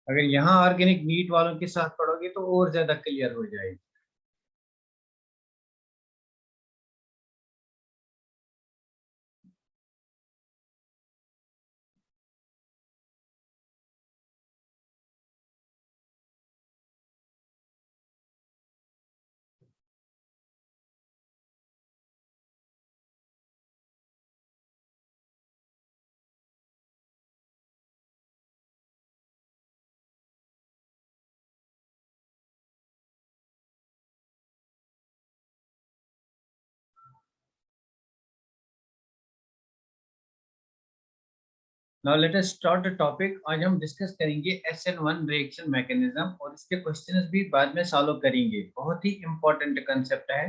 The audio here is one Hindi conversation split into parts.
अगर यहाँ ऑर्गेनिक नीट वालों के साथ पढ़ोगे तो और ज्यादा क्लियर हो जाएगी। Now let us start the topic. आज हम डिस्कस करेंगे SN1 रिएक्शन मैकेनिज्म और इसके क्वेश्चंस भी बाद में सॉल्व करेंगे। बहुत ही इंपॉर्टेंट कंसेप्ट है।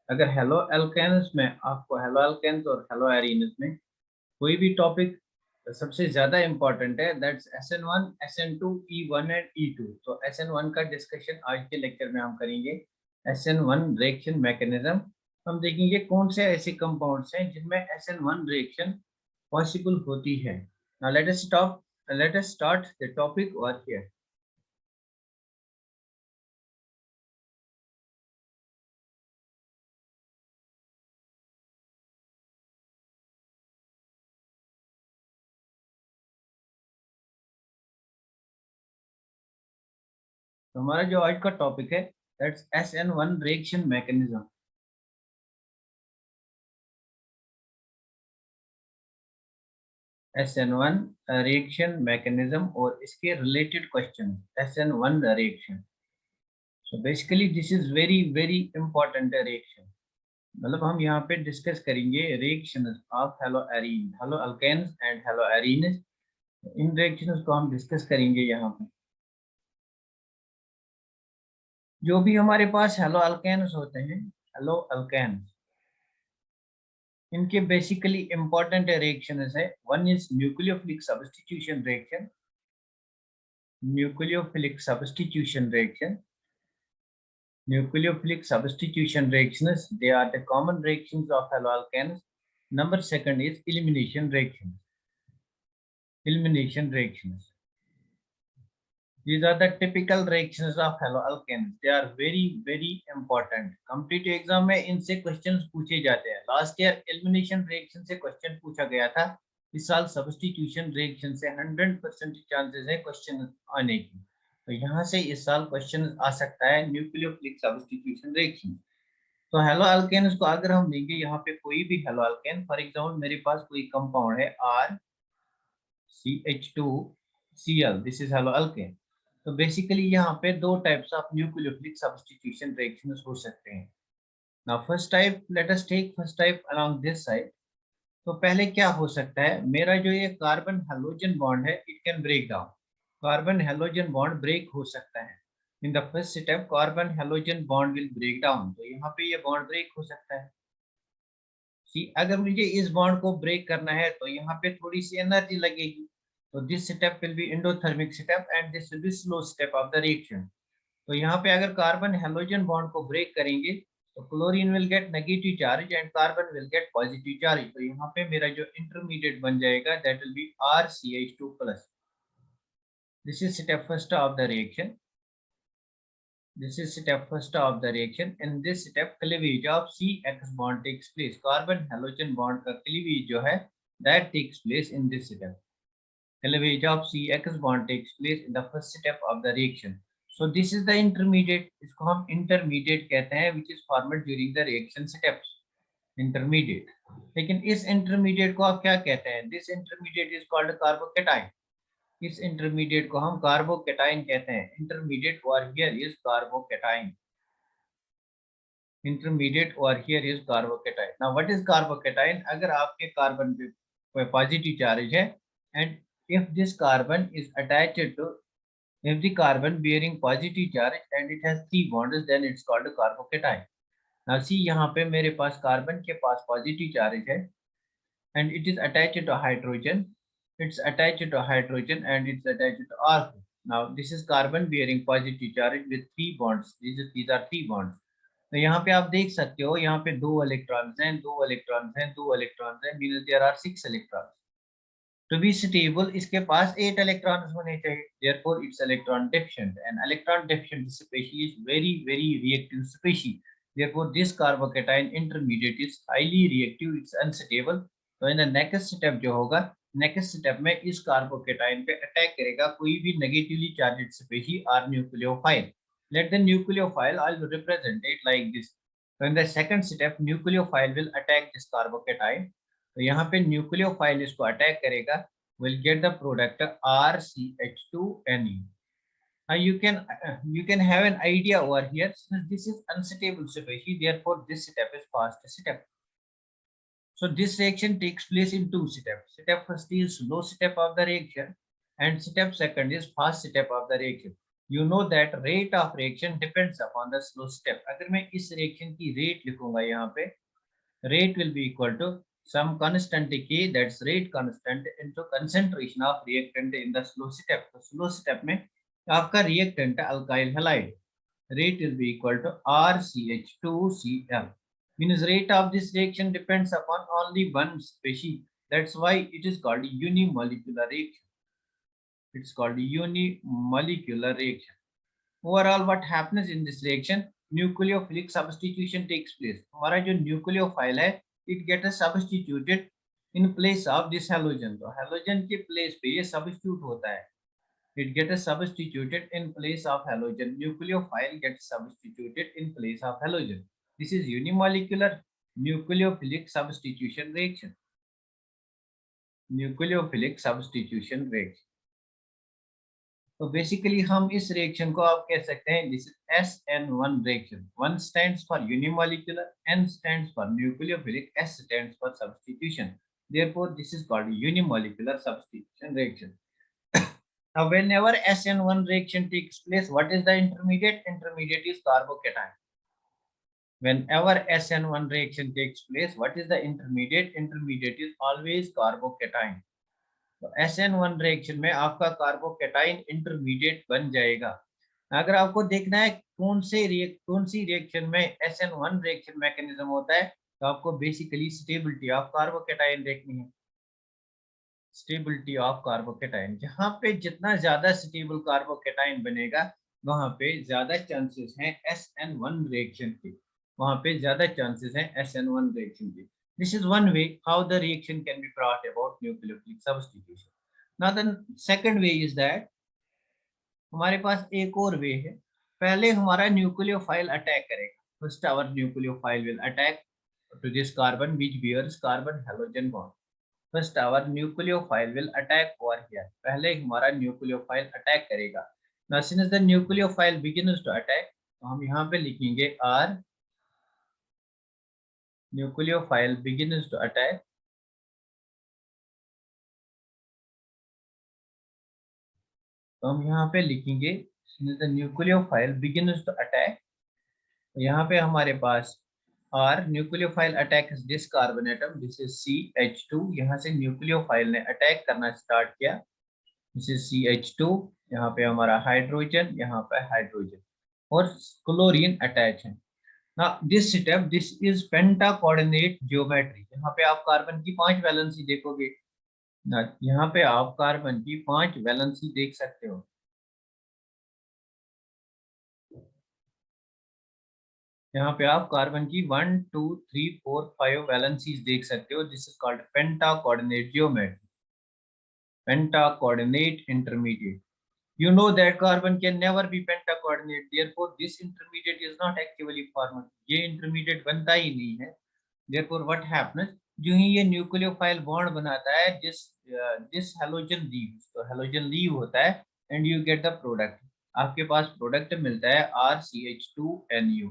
अगर हेलो एल्केन्स में आपको हेलो एल्केन्स और हेलो एरीन्स में कोई भी टॉपिक सबसे ज्यादा इंपॉर्टेंट है, that's SN1, SN2, E1 and E2। तो SN1 का डिस्कशन आज के लेक्चर में हम करेंगे। SN1 रिएक्शन मैकेनिज्म हम देखेंगे कौन से ऐसे कंपाउंड्स हैं जिनमें SN1 रिएक्शन पॉसिबल होती है। Now let us start the topic over here. तो हमारा जो आज का टॉपिक है that's SN1 reaction mechanism. SN1 reaction mechanism और इसके related question. SN1 reaction, so basically this is very very important reaction. मतलब हम यहाँ पे डिस्कस करेंगे reactions of halo arene, halo alkanes and halo arenes. इन रिएक्शंस को हम डिस्कस करेंगे यहाँ पे। जो भी हमारे पास हेलो अल्केन्स होते हैं, हेलो अल्केन्स, इनके बेसिकली इंपॉर्टेंट रिएक्शंस है। One is nucleophilic substitution reaction, nucleophilic substitution reaction, nucleophilic substitution reactions, they are the common reactions of haloalkanes. Number second is elimination reactions, elimination reactions, these are the typical reactions of haloalkanes. They are very very important, competitive exam में इनसे questions पूछे जाते हैं। लास्ट ईयर elimination reaction से question पूछा गया था, इस साल substitution reaction से 100% चांसेस है क्वेश्चन आने की। तो यहाँ से इस साल क्वेश्चन आ सकता है न्यूक्लियोफिलिक सब्स्टिट्यूशन रिएक्शन। तो हेलो अल्केन्स को अगर हम लेंगे यहाँ पे कोई भी हेलो अल्केन, फॉर एग्जांपल मेरे पास कोई कंपाउंड है RCH2Cl, this is halo alkane. तो बेसिकली यहाँ पे दो types of nucleophilic substitution reactions हो सकते हैं। Now first type, let us take first type along this side. तो पहले क्या हो सकता है, मेरा जो ये कार्बन हेलोजन बॉन्ड है it can break down, carbon halogen bond break हो सकता है। In the first step carbon halogen bond will break down, तो यहाँ पे ये बॉन्ड ब्रेक हो सकता है। सी अगर मुझे इस बॉन्ड को ब्रेक करना है तो यहाँ पे थोड़ी सी एनर्जी लगेगी। तो this step will be endothermic step and this will be slow step of the reaction. तो यहाँ पे अगर कार्बन हेलोजन बॉन्ड को ब्रेक करेंगे तो chlorine will get negative charge and carbon will get positive charge. तो यहाँ पे मेरा जो इंटरमीडिएट बन जाएगा that will B RCH2+। This is step first of the reaction, this is step first of the reaction. In this step cleavage of CX bond takes place, carbon halogen bond का cleavage जो है that takes place in this step, cleavage of CX bond takes place in the first step of the reaction. So this is the intermediate, इसको हम intermediate कहते हैं which is formed during the reaction steps, intermediate। लेकिन इस intermediate को आप क्या कहते हैं, this intermediate is called carbocation। इस इंटरमीडिएट को हम कार्बोकेटाइन कहते हैं। Intermediate over here is carbocation, intermediate over here is carbocation. Now what is carbocation, अगर आपके कार्बन पे कोई पॉजिटिव चार्ज है and if this carbon is attached to, if the carbon bearing positive charge and it has 3 bonds then it's called carbocation। now see यहाँ पे मेरे पास कार्बन के पास पॉजिटिव चार्ज है and it is attached to hydrogen, it's attached to hydrogen and it's attached to arc। now this is carbon bearing positive charge with 3 bonds, these are 3 bonds। तो यहाँ पे आप देख सकते हो यहाँ पे 2 इलेक्ट्रॉन्स हैं, 2 इलेक्ट्रॉन्स हैं, 2 इलेक्ट्रॉन्स हैं, means there are 6 electrons. To be stable, इसके पास 8 electrons होने चाहिए. Therefore, it's electron deficient. And electron deficient species is very reactive species. Therefore, this carbocation intermediate is highly reactive. It's unstable. तो in the next step जो होगा, next step में इस carbocation पे attack करेगा कोई भी negatively charged species or nucleophile. Let the nucleophile, I'll represent it like this. So in the second step, nucleophile will attack this carbocation. तो यहाँ पे न्यूक्लियोफाइल इसको अटैक करेगा, will get the product RCH2Nu. Now you can have an idea over here, since this is unstable species, therefore this step is fast step. So this reaction takes place in two steps. Step first is slow step of the reaction and step second is fast step of the reaction. You know that rate of reaction depends upon the slow step. अगर मैं इस reaction की rate लिखूंगा यहाँ पे, rate will be equal to some constant K, that's rate constant, into concentration of reactant in the slow step. तो slow step में आपका reactant alkyl halide, rate will be equal to RCH2Cl. Means rate of this reaction depends upon only one species. That's why it is called unimolecular reaction. It's called unimolecular reaction. Overall, what happens in this reaction? Nucleophilic substitution takes place. हमारा जो nucleophile है, it gets substituted in place of this halogen. तो halogen के place पे ये substitute होता है. It gets substituted in place of halogen. Nucleophile gets substituted in place of halogen. This is unimolecular nucleophilic substitution reaction. Nucleophilic substitution reaction. तो बेसिकली हम इस रिएक्शन को आप कह सकते हैं this is SN1 reaction. 1 stands for unimolecular, N stands for nucleophilic, S stands for substitution. Therefore, this is called unimolecular substitution reaction. Now, whenever SN1 reaction takes place, what is the intermediate? Intermediate is carbocation. Whenever SN1 reaction takes place, what is the intermediate? Intermediate is always carbocation. तो SN1 रिएक्शन में आपका कार्बोकेटाइन इंटरमीडिएट बन जाएगा. अगर आपको देखना है कौन सी रिएक्शन में SN1 रिएक्शन मैकेनिज्म होता है, तो आपको बेसिकली स्टेबिलिटी ऑफ कार्बोकेटाइन देखनी है. स्टेबिलिटी ऑफ कार्बोकेटाइन, जहां पे जितना ज्यादा स्टेबल कार्बोकेटाइन बनेगा वहां पे ज्यादा चांसेस हैं SN1 रिएक्शन के. वहां पे ज्यादा चांसेस हैं SN1 रिएक्शन के. This is one way how the reaction can be brought about nucleophilic substitution. Now the second way is that हमारे पास एक और वे है. पहले हमारा न्यूक्लियोफाइल अटैक करेगा. First our nucleophile will attack to this carbon which bears carbon halogen bond. First our nucleophile will attack over here. पहले हमारा न्यूक्लियोफाइल अटैक करेगा. Now since the nucleophile begins to attack, तो हम यहाँ पे लिखेंगे R. Nucleophile begins to attack. तो हम यहाँ पे लिखेंगे the nucleophile begins to attack. तो यहाँ पे हमारे पास R, nucleophile attacks this carbon atom. This is CH2. यहाँ से nucleophile ने अटैक करना स्टार्ट किया. This is CH2. यहाँ पे हमारा हाइड्रोजन, यहाँ पे हाइड्रोजन और क्लोरीन अटैच है. Now this step, this is pentacoordinate geometry. यहाँ पे आप कार्बन की 5 वैलेंसी देखोगे. यहाँ पे आप कार्बन की 5 वैलेंसी देख सकते हो. यहाँ पे आप कार्बन की 1 2 3 4 5 वैलेंसीज देख सकते हो. This is called pentacoordinate geometry. Pentacoordinate intermediate. You know that carbon can never be pentacoordinate. Therefore, this intermediate is not actually formed. ये intermediate बनता ही नहीं है. Therefore, what happens? जो ही ये न्यूक्लियोफाइल बॉन्ड बनाता है, this halogen leaves. तो halogen leave होता है and you get the product. आपके पास प्रोडक्ट मिलता है RCH2Nu.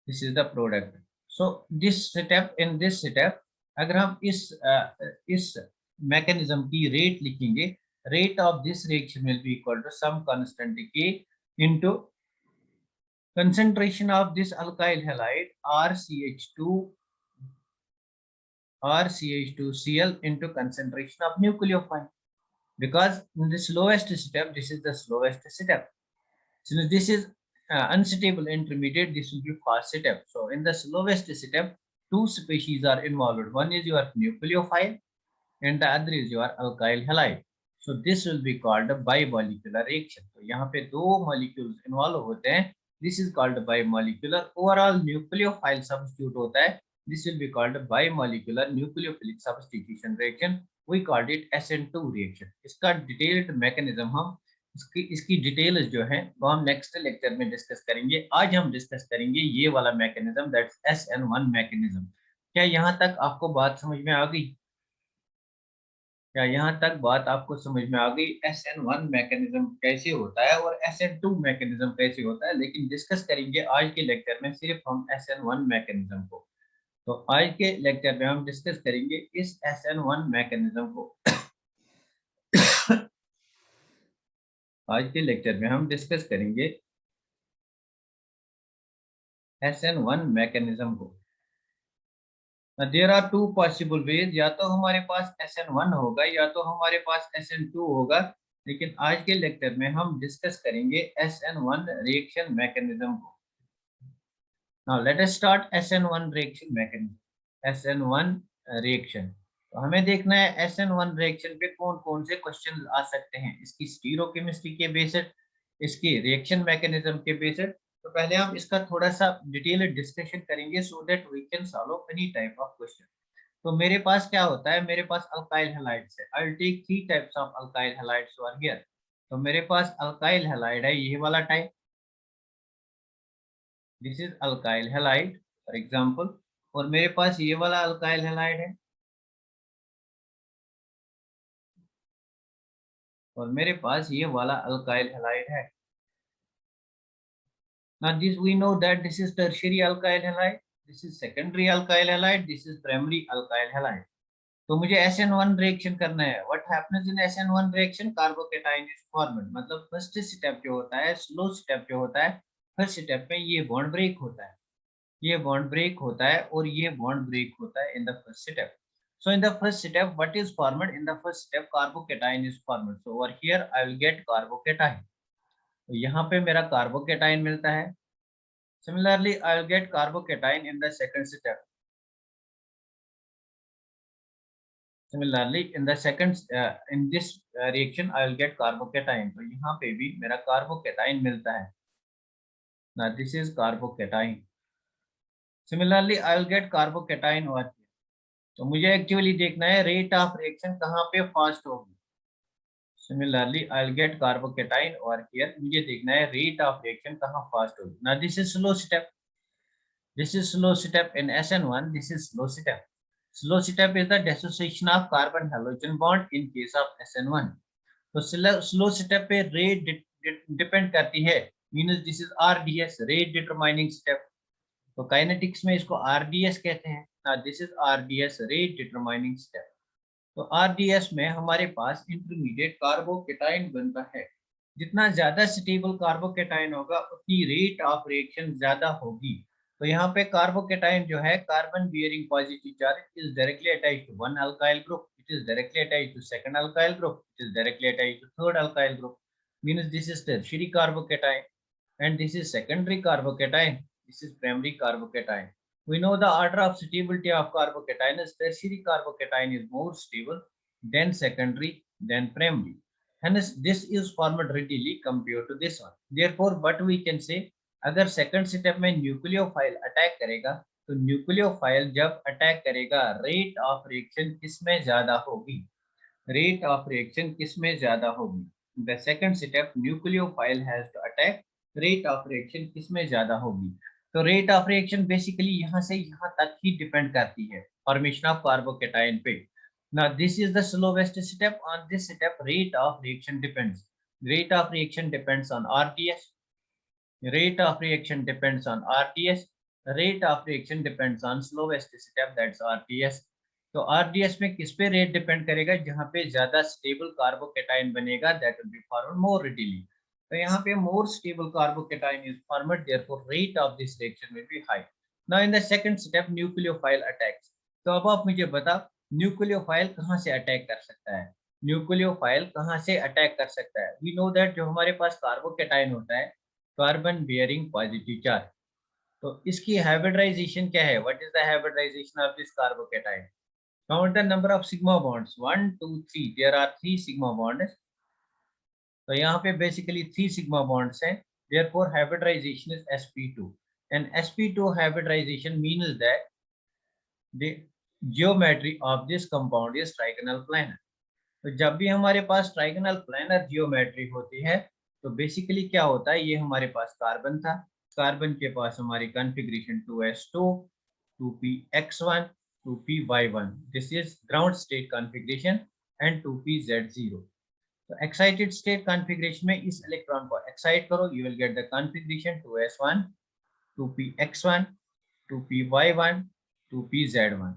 This is the product. So this step, in this step, अगर हम इस mechanism की rate लिखेंगे, rate of this reaction will be equal to some constant K into concentration of this alkyl halide RCH2Cl into concentration of nucleophile. Because in the slowest step, this is the slowest step. Since this is unstable intermediate, this will be fast step. So in the slowest step, two species are involved. One is your nucleophile and the other is your alkyl halide. So this will be called a bimolecular reaction. तो यहाँ पे दो molecules involve होते हैं. This is called bimolecular. Overall nucleophile substitute होता है. This will be called bimolecular nucleophilic substitution reaction. We called it SN2 reaction. इसका detailed mechanism हम इसकी डिटेल्स जो है वो हम नेक्स्ट लेक्चर में डिस्कस करेंगे. आज हम डिस्कस करेंगे ये वाला मैकेनिज्म, दैट्स SN1 मैकेनिज्म. क्या यहाँ तक आपको बात समझ में आ गई? क्या यहाँ तक बात आपको समझ में आ गई? SN1 मैकेनिज्म कैसे होता है और SN2 मैकेनिज्म कैसे होता है, लेकिन डिस्कस करेंगे आज के लेक्चर में सिर्फ हम SN1 मैकेनिज्म को. तो आज के लेक्चर में हम डिस्कस करेंगे इस SN1 मैकेनिज्म को. आज के लेक्चर में हम डिस्कस करेंगे SN1 मैकेनिज्म को. There are two possible ways, या तो हमारे पास SN1 होगा या तो हमारे पास SN2 होगा, लेकिन आज के लेक्चर में हम डिस्कस करेंगे SN1 रिएक्शन मैकेनिज्म को. Now let us start SN1 reaction mechanism. SN1 reaction, तो हमें देखना है SN1 रिएक्शन पे कौन कौन से क्वेश्चन आ सकते हैं, इसकी स्टीरियोकेमिस्ट्री के बेसिस, इसकी रिएक्शन मैकेनिज्म के बेसिस. तो पहले हम इसका थोड़ा सा डिटेल डिस्कशन करेंगे so that we can solve any type of question. तो मेरे पास क्या होता है, मेरे पास अल्काइल हैलाइड्स है. I will take three types of alkyl halides over here. तो मेरे पास अल्काइल हैलाइड है ये वाला type, this is alkyl halide for example. और मेरे पास ये वाला अल्काइल हैलाइड है, और मेरे पास ये वाला अल्काइल हैलाइड है. Now this we know that this is tertiary alkyl halide, this is secondary alkyl halide, this is primary alkyl halide. तो मुझे SN1 रिएक्शन करना है. What happens in SN1 reaction? Carbocation is formed. मतलब फर्स्ट स्टेप जो होता है, स्लो स्टेप जो होता है, फर्स्ट स्टेप में ये बॉन्ड ब्रेक होता है, ये बॉन्ड ब्रेक होता है और ये बॉन्ड ब्रेक होता है in the first step. So in the first step, what is formed? In the first step, carbocation is formed. So over here, I will get carbocation. तो यहाँ पे मेरा कार्बोकेटाइन मिलता है. Similarly, I will get carbocation in the second step. Similarly, in the second in this reaction, I will get carbocation. तो यहाँ पे भी मेरा कार्बोकेटाइन मिलता है. Now this is carbocation. Similarly, I will get carbocation over here. तो मुझे एक्चुअली देखना है रेट ऑफ रिएक्शन कहाँ पे फास्ट होगी. Similarly, I will get carbocation over here. मुझे देखना है रेट ऑफ रिएक्शन कहाँ फास्ट होगी. Now this is slow step. This is slow step in SN1. This is slow step. Slow step is the dissociation of carbon halogen bond in case of SN1. तो slow step पे rate डिपेंड करती है. Means this is RDS, rate determining step. तो काइनेटिक्स में इसको RDS कहते हैं. Now this is RDS, rate determining step. तो RDS में हमारे पास इंटरमीडिएट कार्बोकेटाइन बनता है. जितना ज्यादा स्टेबल कार्बोकेटाइन होगा उतनी रेट ऑफ रिएक्शन ज्यादा होगी. तो यहाँ पे कार्बोकेटाइन जो है, carbon bearing positive charge is directly attached to one alkyl group, it is directly attached to second alkyl group, it is directly attached to third alkyl group. Means this is tertiary carbocation and this is secondary carbocation, this is primary carbocation. We know the order of stability of carbocation is tertiary carbocation is more stable than secondary than primary. Hence this is formed readily compared to this one. Therefore what we can say, अगर सेकंड स्टेप में न्यूक्लियोफाइल अटैक करेगा तो न्यूक्लियोफाइल जब अटैक करेगा रेट ऑफ रिएक्शन किसमें ज्यादा होगी, रेट ऑफ रिएक्शन किसमें ज्यादा होगी. The second step nucleophile has to attack, rate of reaction किसमें ज्यादा होगी. तो रेट ऑफ रिएक्शन बेसिकली यहाँ से यहाँ तक ही डिपेंड करती है फॉर्मेशन ऑफ कार्बोकेटाइन पे. Now this is the slowest step. On this step rate of reaction depends, rate of reaction depends on RDS, rate of reaction depends on RDS, rate of reaction depends on slowest step, that's RDS. तो RDS में किस पे रेट डिपेंड करेगा, जहाँ पे ज्यादा स्टेबल कार्बोकेटाइन बनेगा that will be formed more readily. तो यहाँ पे more stable carbocation is formed, therefore rate of this reaction will be high. Now in the second step nucleophile attacks. तो अब आप मुझे बता न्यूक्लियोफाइल कहाँ से अटैक कर सकता है, न्यूक्लियोफाइल कहाँ से अटैक कर सकता है. वी नो दैट जो हमारे पास कार्बोकेटाइन होता है, कार्बन बियरिंग पॉजिटिव चार्ज, तो इसकी हाइब्रिडाइजेशन क्या है, what is the hybridisation of this carbocation. Count the number of sigma bonds. 1, 2, 3. There are 3 sigma bonds. तो यहाँ पे basically 3 sigma bonds हैं. Therefore, hybridization is sp2. And sp2 hybridization means that the geometry of this compound is trigonal planar. तो जब भी हमारे पास ट्राइगोनल प्लानर जियोमेट्री होती है तो बेसिकली क्या होता है, ये हमारे पास कार्बन था, कार्बन के पास हमारी configuration 2s2, 2px1, 2py1, this is ground state configuration, and 2pz0. तो एक्साइटेड स्टेट कॉन्फ़िगरेशन में इस इलेक्ट्रॉन को एक्साइट करो, you will get the configuration 2s1, 2px1, 2py1, 2pz1.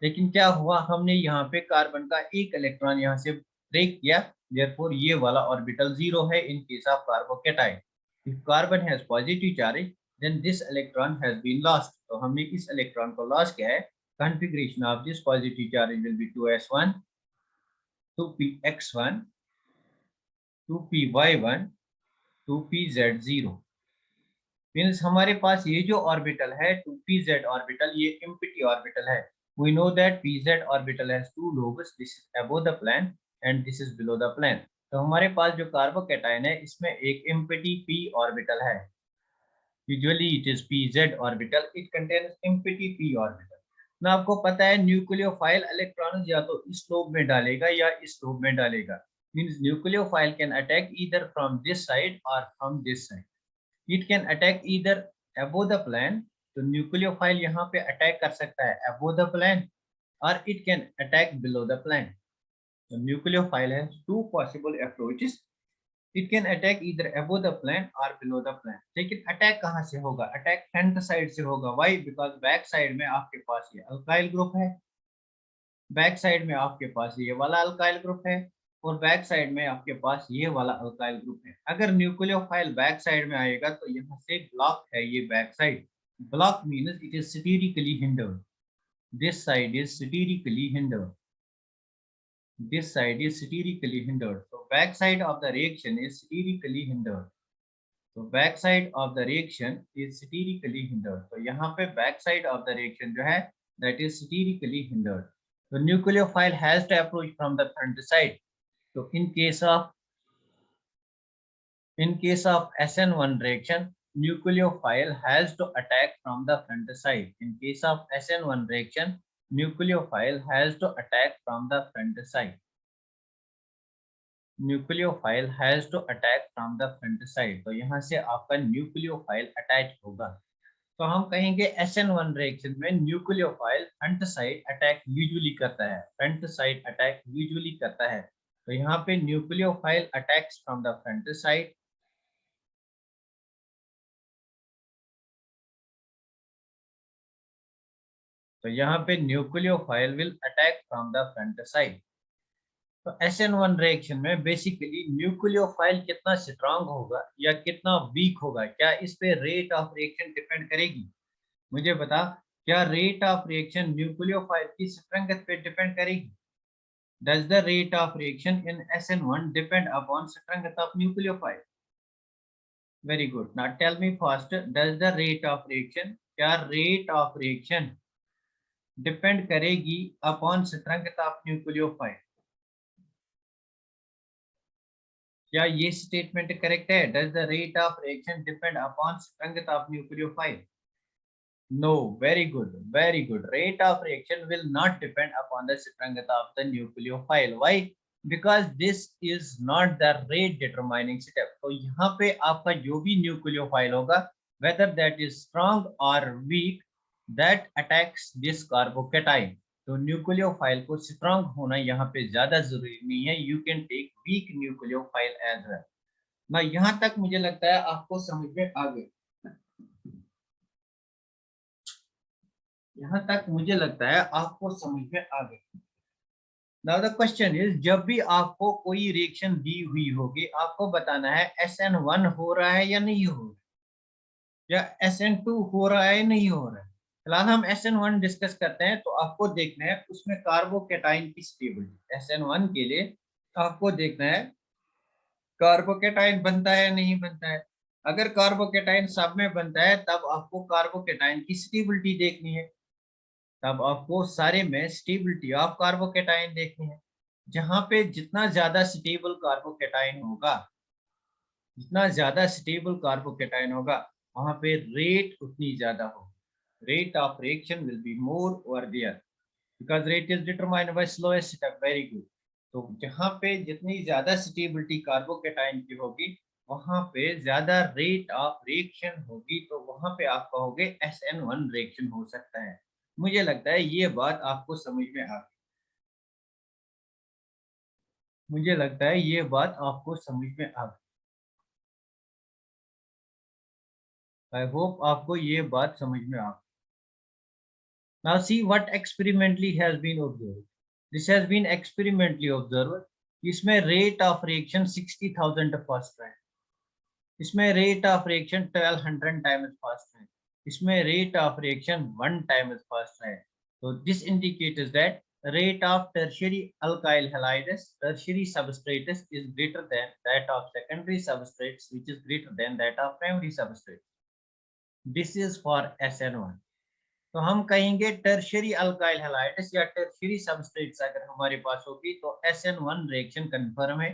लेकिन क्या हुआ, हमने यहाँ पे कार्बन का एक इलेक्ट्रॉन यहाँ से ब्रेक किया, देयरफॉर ये वाला ऑर्बिटल जीरो है in case of carbocation. If carbon has positive charge then this electron has been lost. तो हमने इस इलेक्ट्रॉन को लॉस किया है. Configuration of this positive charge will be 2s1, 2px1, 2py1, 2pz0. Means हमारे पास ये जो ऑर्बिटल है 2pz ऑर्बिटल, ये एम्प्टी ऑर्बिटल है. We know that pz orbital has two lobes, this is above the plane and this is below the plane. तो हमारे पास जो कार्बोकेटाइन है इसमें एक एम्प्टी p ऑर्बिटल है. Usually it is pz orbital, it contains empty p orbital. ना आपको पता है न्यूक्लियोफाइल इलेक्ट्रॉन या तो इस लोब में डालेगा या इस लोब में डालेगा. Means nucleophile can attack either from this side और from this side. It can attack either above the plane, तो न्यूक्लियोफाइल यहाँ पे अटैक कर सकता है above the plane, और it can attack below the plane. So nucleophile has two possible approaches. It can attack either above the plane or below the plane. लेकिन अटैक कहाँ से होगा, अटैक फ्रंट साइड से होगा. Why? Because बैक साइड में आपके पास ये अल्काइल ग्रुप है, बैक साइड में आपके पास ये वाला अल्काइल ग्रुप है, और बैक साइड में आपके पास ये वाला अल्काइल ग्रुप है. अगर न्यूक्लियोफाइल बैक साइड में आएगा तो यहाँ से ब्लॉक है ये back side. Block means it is sterically hindered. This side is sterically hindered. This side is sterically hindered. so back side of the reaction is sterically hindered. तो back side of the reaction is sterically hindered. तो यहाँ पे back side of the reaction जो है दैट इज स्टेरिकली हिंडर्ड. तो nucleophile has to approach from the front side. So in case of SN1 reaction, nucleophile has to attack from the front side. In case of SN1 reaction, nucleophile has to attack from the front side. Nucleophile has to attack from the front side. तो यहाँ से आपका nucleophile attach होगा. तो हम कहेंगे SN1 रिएक्शन में nucleophile front side attack usually करता है, फ्रंट साइड अटैक यूजुअली करता है. तो यहाँ पे nucleophile attacks from the front side. तो यहाँ पे nucleophile will attack from the front side. तो SN1 रिएक्शन में बेसिकली न्यूक्लियोफाइल कितना स्ट्रांग होगा या कितना वीक होगा, क्या इस पे रेट ऑफ रिएक्शन डिपेंड करेगी? मुझे बता, क्या रेट ऑफ रिएक्शन न्यूक्लियोफाइल की स्ट्रेंथ पे डिपेंड करेगी? Does the rate of reaction in SN1 depend upon strength of nucleophile? Very good. Now tell me first, does the rate of reaction, क्या rate of reaction depend करेगी upon strength of nucleophile? क्या ये स्टेटमेंट करेक्ट है? Does the rate of reaction depend upon strength of nucleophile? No. Very good. Very good. Rate of reaction will not depend upon the strength of the nucleophile. Why? Because this is not the rate determining step. तो यहाँ पे आपका जो भी न्यूक्लियोफाइल होगा, whether that is strong or weak, that attacks this carbocation. तो न्यूक्लियोफाइल को स्ट्रांग होना यहाँ पे ज्यादा जरूरी नहीं है. You can take weak nucleophile as well. ना यहाँ तक मुझे लगता है आपको समझ में आ गई. यहाँ तक मुझे लगता है आपको समझ में आ गई. नाउ द क्वेश्चन इज, जब भी आपको कोई रिएक्शन दी हुई होगी आपको बताना है SN1 हो रहा है या नहीं हो रहा है, या SN2 हो रहा है या नहीं हो रहा है. फिलहाल हम SN1 डिस्कस करते हैं. तो आपको देखना है उसमें कार्बोकेटाइन की स्टेबिलिटी. SN1 के लिए आपको देखना है कार्बोकेटाइन बनता है या नहीं बनता है. अगर कार्बोकेटाइन सब में बनता है तब आपको कार्बोकेटाइन की स्टेबिलिटी देखनी है. तब आपको सारे में स्टेबिलिटी ऑफ कार्बोकेटाइन देखनी है। जहां पे जितना ज्यादा स्टेबल कार्बोकेटाइन होगा, जितना ज्यादा स्टेबल कार्बोकेटाइन होगा, वहां पे रेट उतनी ज्यादा होगी। Rate of reaction will be more over there because rate is determined by slowest step. Very good. तो जहां पे जितनी ज्यादा स्टेबिलिटी कार्बोकेटाइन की होगी, वहां पे ज्यादा रेट ऑफ रिएक्शन होगी, तो वहां पे आप कहोगे SN1 रिएक्शन हो सकता है। मुझे लगता है ये बात आपको समझ में आ गई। मुझे लगता है ये बात आपको समझ में आ गई। आई होप आपको ये बात समझ में आ गई। Now see what experimentally has been observed. This has been experimentally observed. इसमें rate of reaction 60,000 fast है, इसमें rate of reaction 1200 times fast है, इसमें rate of reaction 1 times fast है. So this indicates that rate of tertiary alkyl halides, tertiary substrates is greater than that of secondary substrates, which is greater than that of primary substrates. This is for SN1. तो हम कहेंगे टर्शियरी अल्काइल हैलाइड्स या टर्शियरी सबस्ट्रेट्स अगर हमारे पास होगी तो SN1 रिएक्शन कंफर्म है।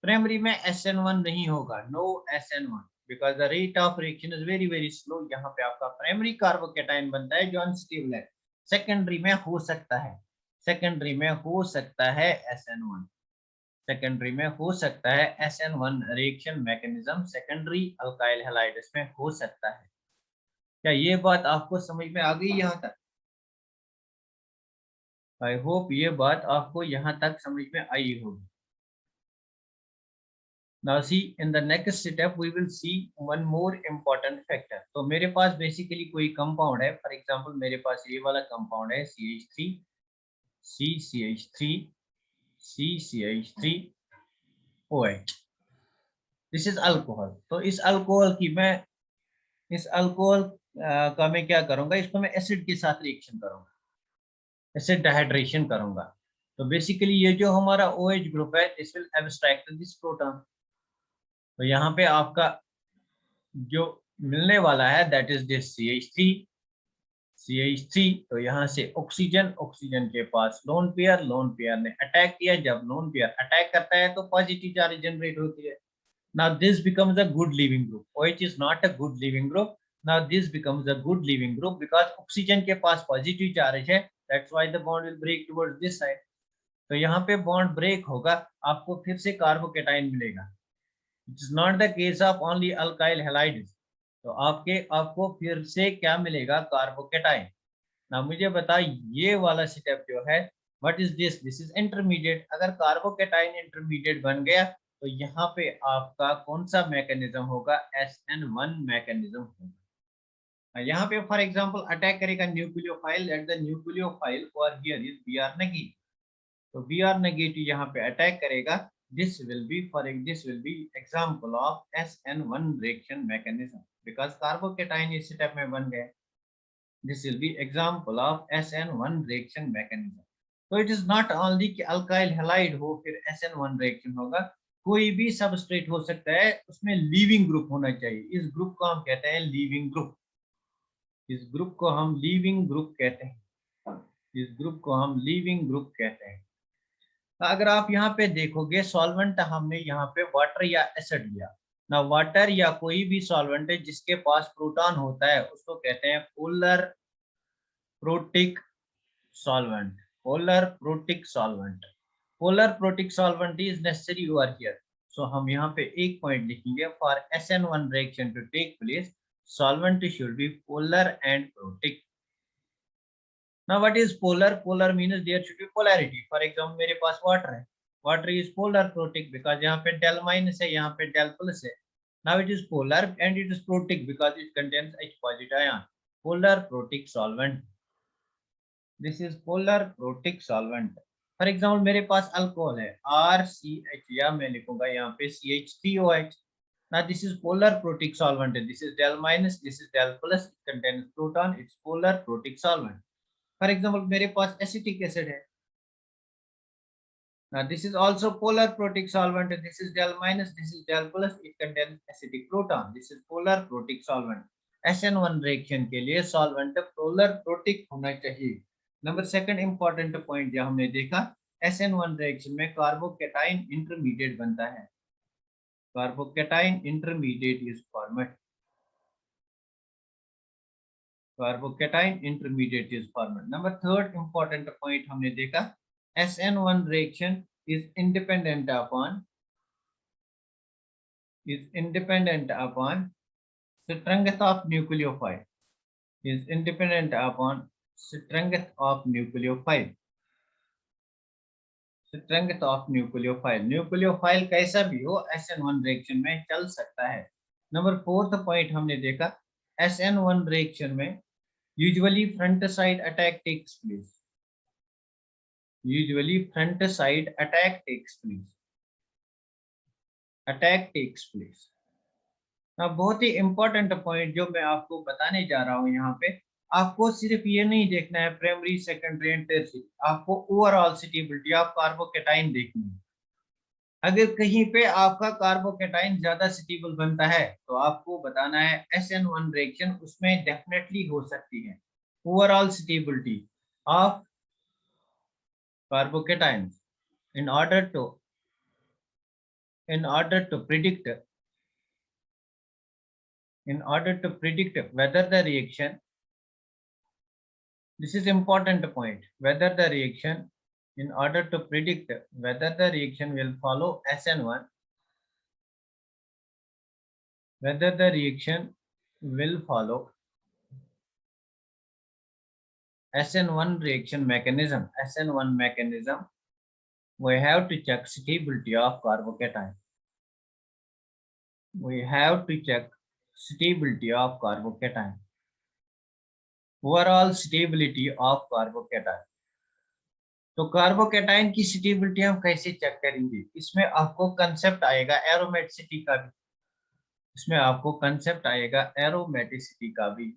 प्राइमरी में SN1 नहीं होगा, no SN1 because the rate of reaction is very very slow. यहाँ पे आपका प्राइमरी कार्बोकेटाइन बनता है जो अनस्टेबल है। सेकेंडरी में हो सकता है, सेकेंडरी में हो सकता है SN1, सेकेंडरी में हो सकता है SN1 reaction mechanism secondary alkyl halides में हो सकता है। क्या ये बात आपको समझ में आ गई यहाँ तक? आई होप ये बात आपको यहाँ तक समझ में आई होगी। Now see in the next step we will see one more important factor. तो मेरे पास बेसिकली कोई कंपाउंड है, फॉर एग्जांपल मेरे पास ये वाला कंपाउंड है CH3 CCH3 CCH3 OH। This is alcohol. तो इस अल्कोहल की मैं इस अल्कोहल का मैं क्या करूंगा, इसको मैं एसिड के साथ रिएक्शन करूंगा, एसिड डिहाइड्रेशन करूंगा। तो बेसिकली ये जो हमारा OH ग्रुप है this will abstract this proton. तो यहाँ पे आपका जो मिलने वाला है दैट इज दिस CH3। तो यहाँ से ऑक्सीजन, ऑक्सीजन के पास लोन पेयर, लोन पेयर ने अटैक किया। जब लोन पेयर अटैक करता है तो पॉजिटिव चार्ज जनरेट होती है। Now this becomes a good leaving group. OH is not a good leaving group. Now this becomes a good leaving group because oxygen के पास positive charge है. That's why the bond will break towards this side. तो यहाँ पे बॉन्ड ब्रेक होगा, आपको फिर से कार्बोकेटाइन मिलेगा। It is not the case of only alkyl halides. तो आपको फिर से क्या मिलेगा, कार्बोकेटाइन। ना मुझे बता ये वाला स्टेप जो है what is this, this is intermediate. अगर कार्बोकेटाइन इंटरमीडिएट बन गया तो यहाँ पे आपका कौन सा मैकेनिज्म होगा, SN1 मैकेनिज्म होगा। यहाँ पे फॉर एग्जांपल अटैक करेगा न्यूक्लियोफाइल, एट द न्यूक्लियोफाइल और हियर इज Br नेगेटिव। तो Br नेगेटिव यहाँ पे अटैक करेगा। this will be example of SN1 reaction mechanism because carbocation इस स्टेप में बन गए। This will be example of SN1 reaction mechanism. तो it is not only कि alkyl halide हो फिर SN1 reaction होगा, कोई भी सबस्ट्रेट हो सकता है, उसमें लीविंग ग्रुप होना चाहिए। इस ग्रुप को हम कहते हैं लीविंग ग्रुप, इस ग्रुप को हम लीविंग ग्रुप कहते हैं, इस ग्रुप को हम लीविंग ग्रुप कहते हैं। तो अगर आप यहाँ पे देखोगे सॉल्वेंट हमने यहाँ पे वाटर या एसिड लिया ना, वाटर या कोई भी सॉल्वेंट है जिसके पास प्रोटॉन होता है उसको कहते हैं polar protic solvent, polar protic solvent, polar protic solvent is necessary over here। so हम यहाँ पे एक पॉइंट लिखेंगे, for SN1 reaction to take place solvent should be polar and protic। now what is polar, polar means there should be polarity। for example मेरे पास water है, water is polar protic because यहाँ पे del minus है, यहाँ पे del plus है। now it is polar and it is protic because it contains H positive ion, polar protic solvent। This is polar protic solvent. For example मेरे पास अल्कोहल है RCH या मैं लिखूंगा यहाँ पे CH3OH। now this is polar protic solvent, this is del minus, this is del plus, it contains proton, it's polar protic solvent। for example मेरे पास एसिटिक एसिड है, now this is also polar protic solvent, this is del minus, this is del plus, it contains acidic proton, this is polar protic solvent। SN1 reaction के लिए सॉल्वेंट पोलर प्रोटिक होना चाहिए। नंबर सेकंड इंपॉर्टेंट पॉइंट जो हमने देखा, SN1 रिएक्शन में कार्बोकेटाइन इंटरमीडिएट बनता है, carbocation intermediate is formed, carbocation intermediate is formed. Number third important point हमने देखा, SN1 reaction is independent upon strength of nucleophile, is independent upon strength of nucleophile, strength of nucleophile, nucleophile कैसा भी हो SN1 रिएक्शन में चल सकता है। नंबर फोर्थ पॉइंट हमने देखा, SN1 रिएक्शन में usually front side attack takes place, usually front side attack takes place, attack takes place. अब बहुत ही इंपॉर्टेंट पॉइंट जो मैं आपको बताने जा रहा हूं यहाँ पे, आपको सिर्फ ये नहीं देखना है प्राइमरी सेकेंडरी एंड टर्शियरी, आपको ओवरऑल स्टेबिलिटी ऑफ कार्बोकेटाइन देखनी है। अगर कहीं पे आपका कार्बोकेटाइन ज्यादा स्टेबल बनता है तो आपको बताना है SN1 रिएक्शन उसमें डेफिनेटली हो सकती है। Overall stability of carbocation in order to predict whether the reaction, this is important point, whether the reaction, in order to predict whether the reaction will follow SN1, whether the reaction will follow SN1 reaction mechanism, SN1 mechanism, we have to check stability of carbocation. We have to check stability of carbocation. Overall stability of carbocation. तो कार्बोकेटाइन की स्टेबिलिटी हम कैसे चेक करेंगे, इसमें आपको कंसेप्ट आएगा एरोमेटिसिटी का भी, इसमें आपको कंसेप्ट आएगा एरोमेटिसिटी का भी,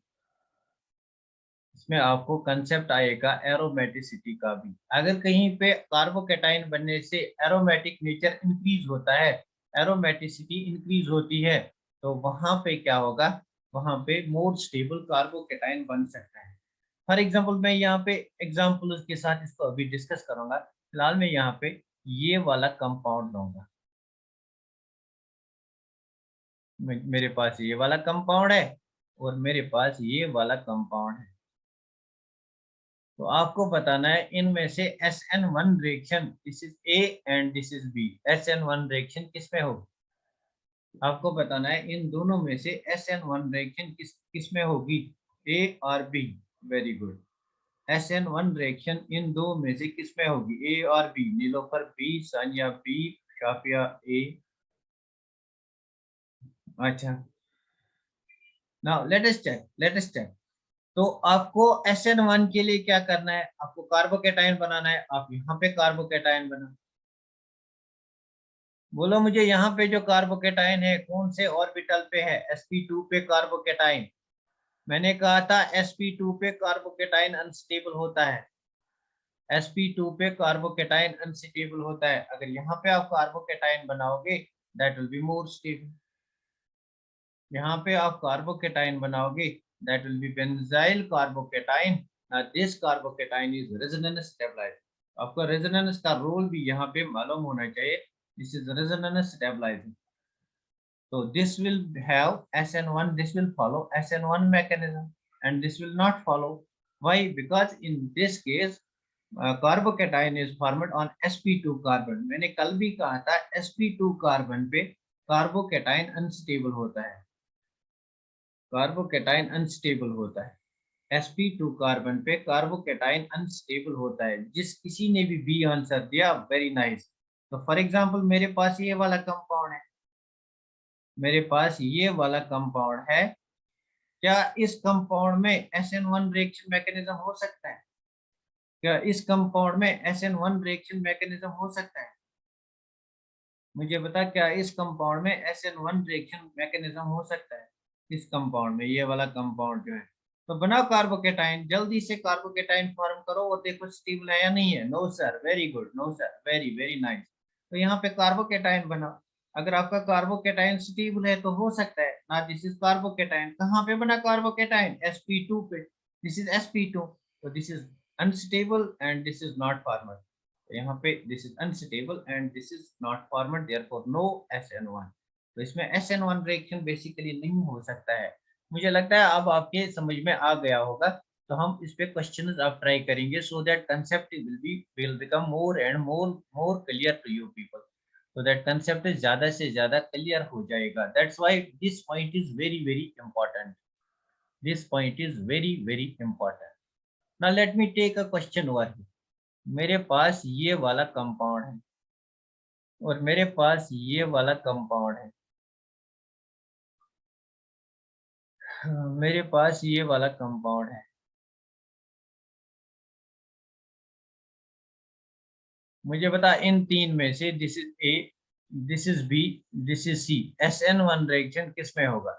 इसमें आपको कंसेप्ट आएगा एरोमेटिसिटी का भी। अगर कहीं पे कार्बोकेटाइन बनने से एरोमेटिक नेचर इंक्रीज होता है, एरोमेटिसिटी इंक्रीज होती है, तो वहां पे क्या होगा, वहां पे मोर स्टेबल कार्बोकेटाइन बन सकता है। फॉर एग्जांपल मैं यहाँ पे एग्जांपल के साथ इसको अभी डिस्कस करूंगा। फिलहाल मैं यहाँ पे ये वाला कंपाउंड लूंगा, मेरे पास ये वाला कंपाउंड है और मेरे पास ये वाला कंपाउंड है। तो आपको बताना है इनमें से SN1 reaction, this is A and this is B, SN1 reaction किसमें होगी, आपको बताना है इन दोनों में से SN1 रिएक्शन किसमें होगी, A और B। Very good. SN1 reaction इन दो में से किसमें होगी, A और B, Nilofar B, Sania B, Shafia A। अच्छा, नाउ लेट अस चेक। तो आपको SN1 के लिए क्या करना है, आपको कार्बोकेटाइन बनाना है। आप यहाँ पे कार्बोकेटाइन बना, बोलो मुझे यहाँ पे जो कार्बोकेटाइन है कौन से ऑर्बिटल पे है, sp2 पे कार्बोकेटाइन। मैंने कहा था sp2 पे कार्बोकेटाइन अनस्टेबल होता है, sp2 पे कार्बोकेटाइन अनस्टेबल होता है। अगर यहाँ पे आप कार्बोकेटाइन बनाओगे that will be more stable, यहाँ पे आप कार्बोकेटाइन बनाओगे that will be benzyl carbocation. This carbocation is resonance stabiliser, आपको रेजोनेंस का रोल भी यहाँ पे मालूम होना चाहिए, this is resonance stabiliser. So this will have SN1, this will follow SN1 mechanism and this will not follow. Why? Because in this case carbocation is formed on sp2 carbon. मैंने कल भी कहा था sp2 कार्बन पे कार्बोकेटाइन अनस्टेबल होता है, कार्बोकेटाइन अनस्टेबल होता है, sp2 कार्बन पे कार्बोकेटाइन अनस्टेबल होता है। जिस किसी ने भी बी आंसर दिया, वेरी नाइस। तो फॉर एग्जांपल मेरे पास ये वाला कंपाउंड है, मेरे पास ये वाला कंपाउंड है, क्या इस कंपाउंड में SN1 रिएक्शन मैकेनिज्म हो सकता है, क्या इस कंपाउंड में SN1 रिएक्शन मैकेनिज्म हो सकता है, मुझे बता क्या इस कंपाउंड में SN1 रिएक्शन मैकेनिज्म हो सकता है, इस कंपाउंड में, ये वाला कंपाउंड जो है। तो बनाओ कार्बोकेटाइन, जल्दी से कार्बोकेटाइन फॉर्म करो और देखो स्टेबल है या नहीं है। No sir, very good, no sir, very very nice. तो यहाँ पे कार्बोकेटाइन बनाओ, अगर आपका कार्बोकेटाइन स्टेबल है तो हो सकता है ना। दिस इज कार्बोकेटाइन, कहाँ पे बना कार्बोकेटाइन, sp2 पे, दिस इज sp2, तो this is unstable and this is not formed. यहाँ पे this is unstable and this is not formed, therefore no SN1. तो इसमें SN1 रिएक्शन बेसिकली नहीं हो सकता है। मुझे लगता है अब आपके समझ में आ गया होगा। तो हम इस पे क्वेश्चंस अब ट्राई करेंगे so that concept will become more and more clear to you people. तो दैट कंसेप्ट ज्यादा से ज्यादा क्लियर हो जाएगा। That's why this point is very very important. This point is very very important. Now let me take a question over here. मेरे पास ये वाला कंपाउंड है और मेरे पास ये वाला कंपाउंड है। मेरे पास ये वाला कंपाउंड है। मुझे बता इन तीन में से this is A, this is B, this is C, SN1 reaction किस में होगा?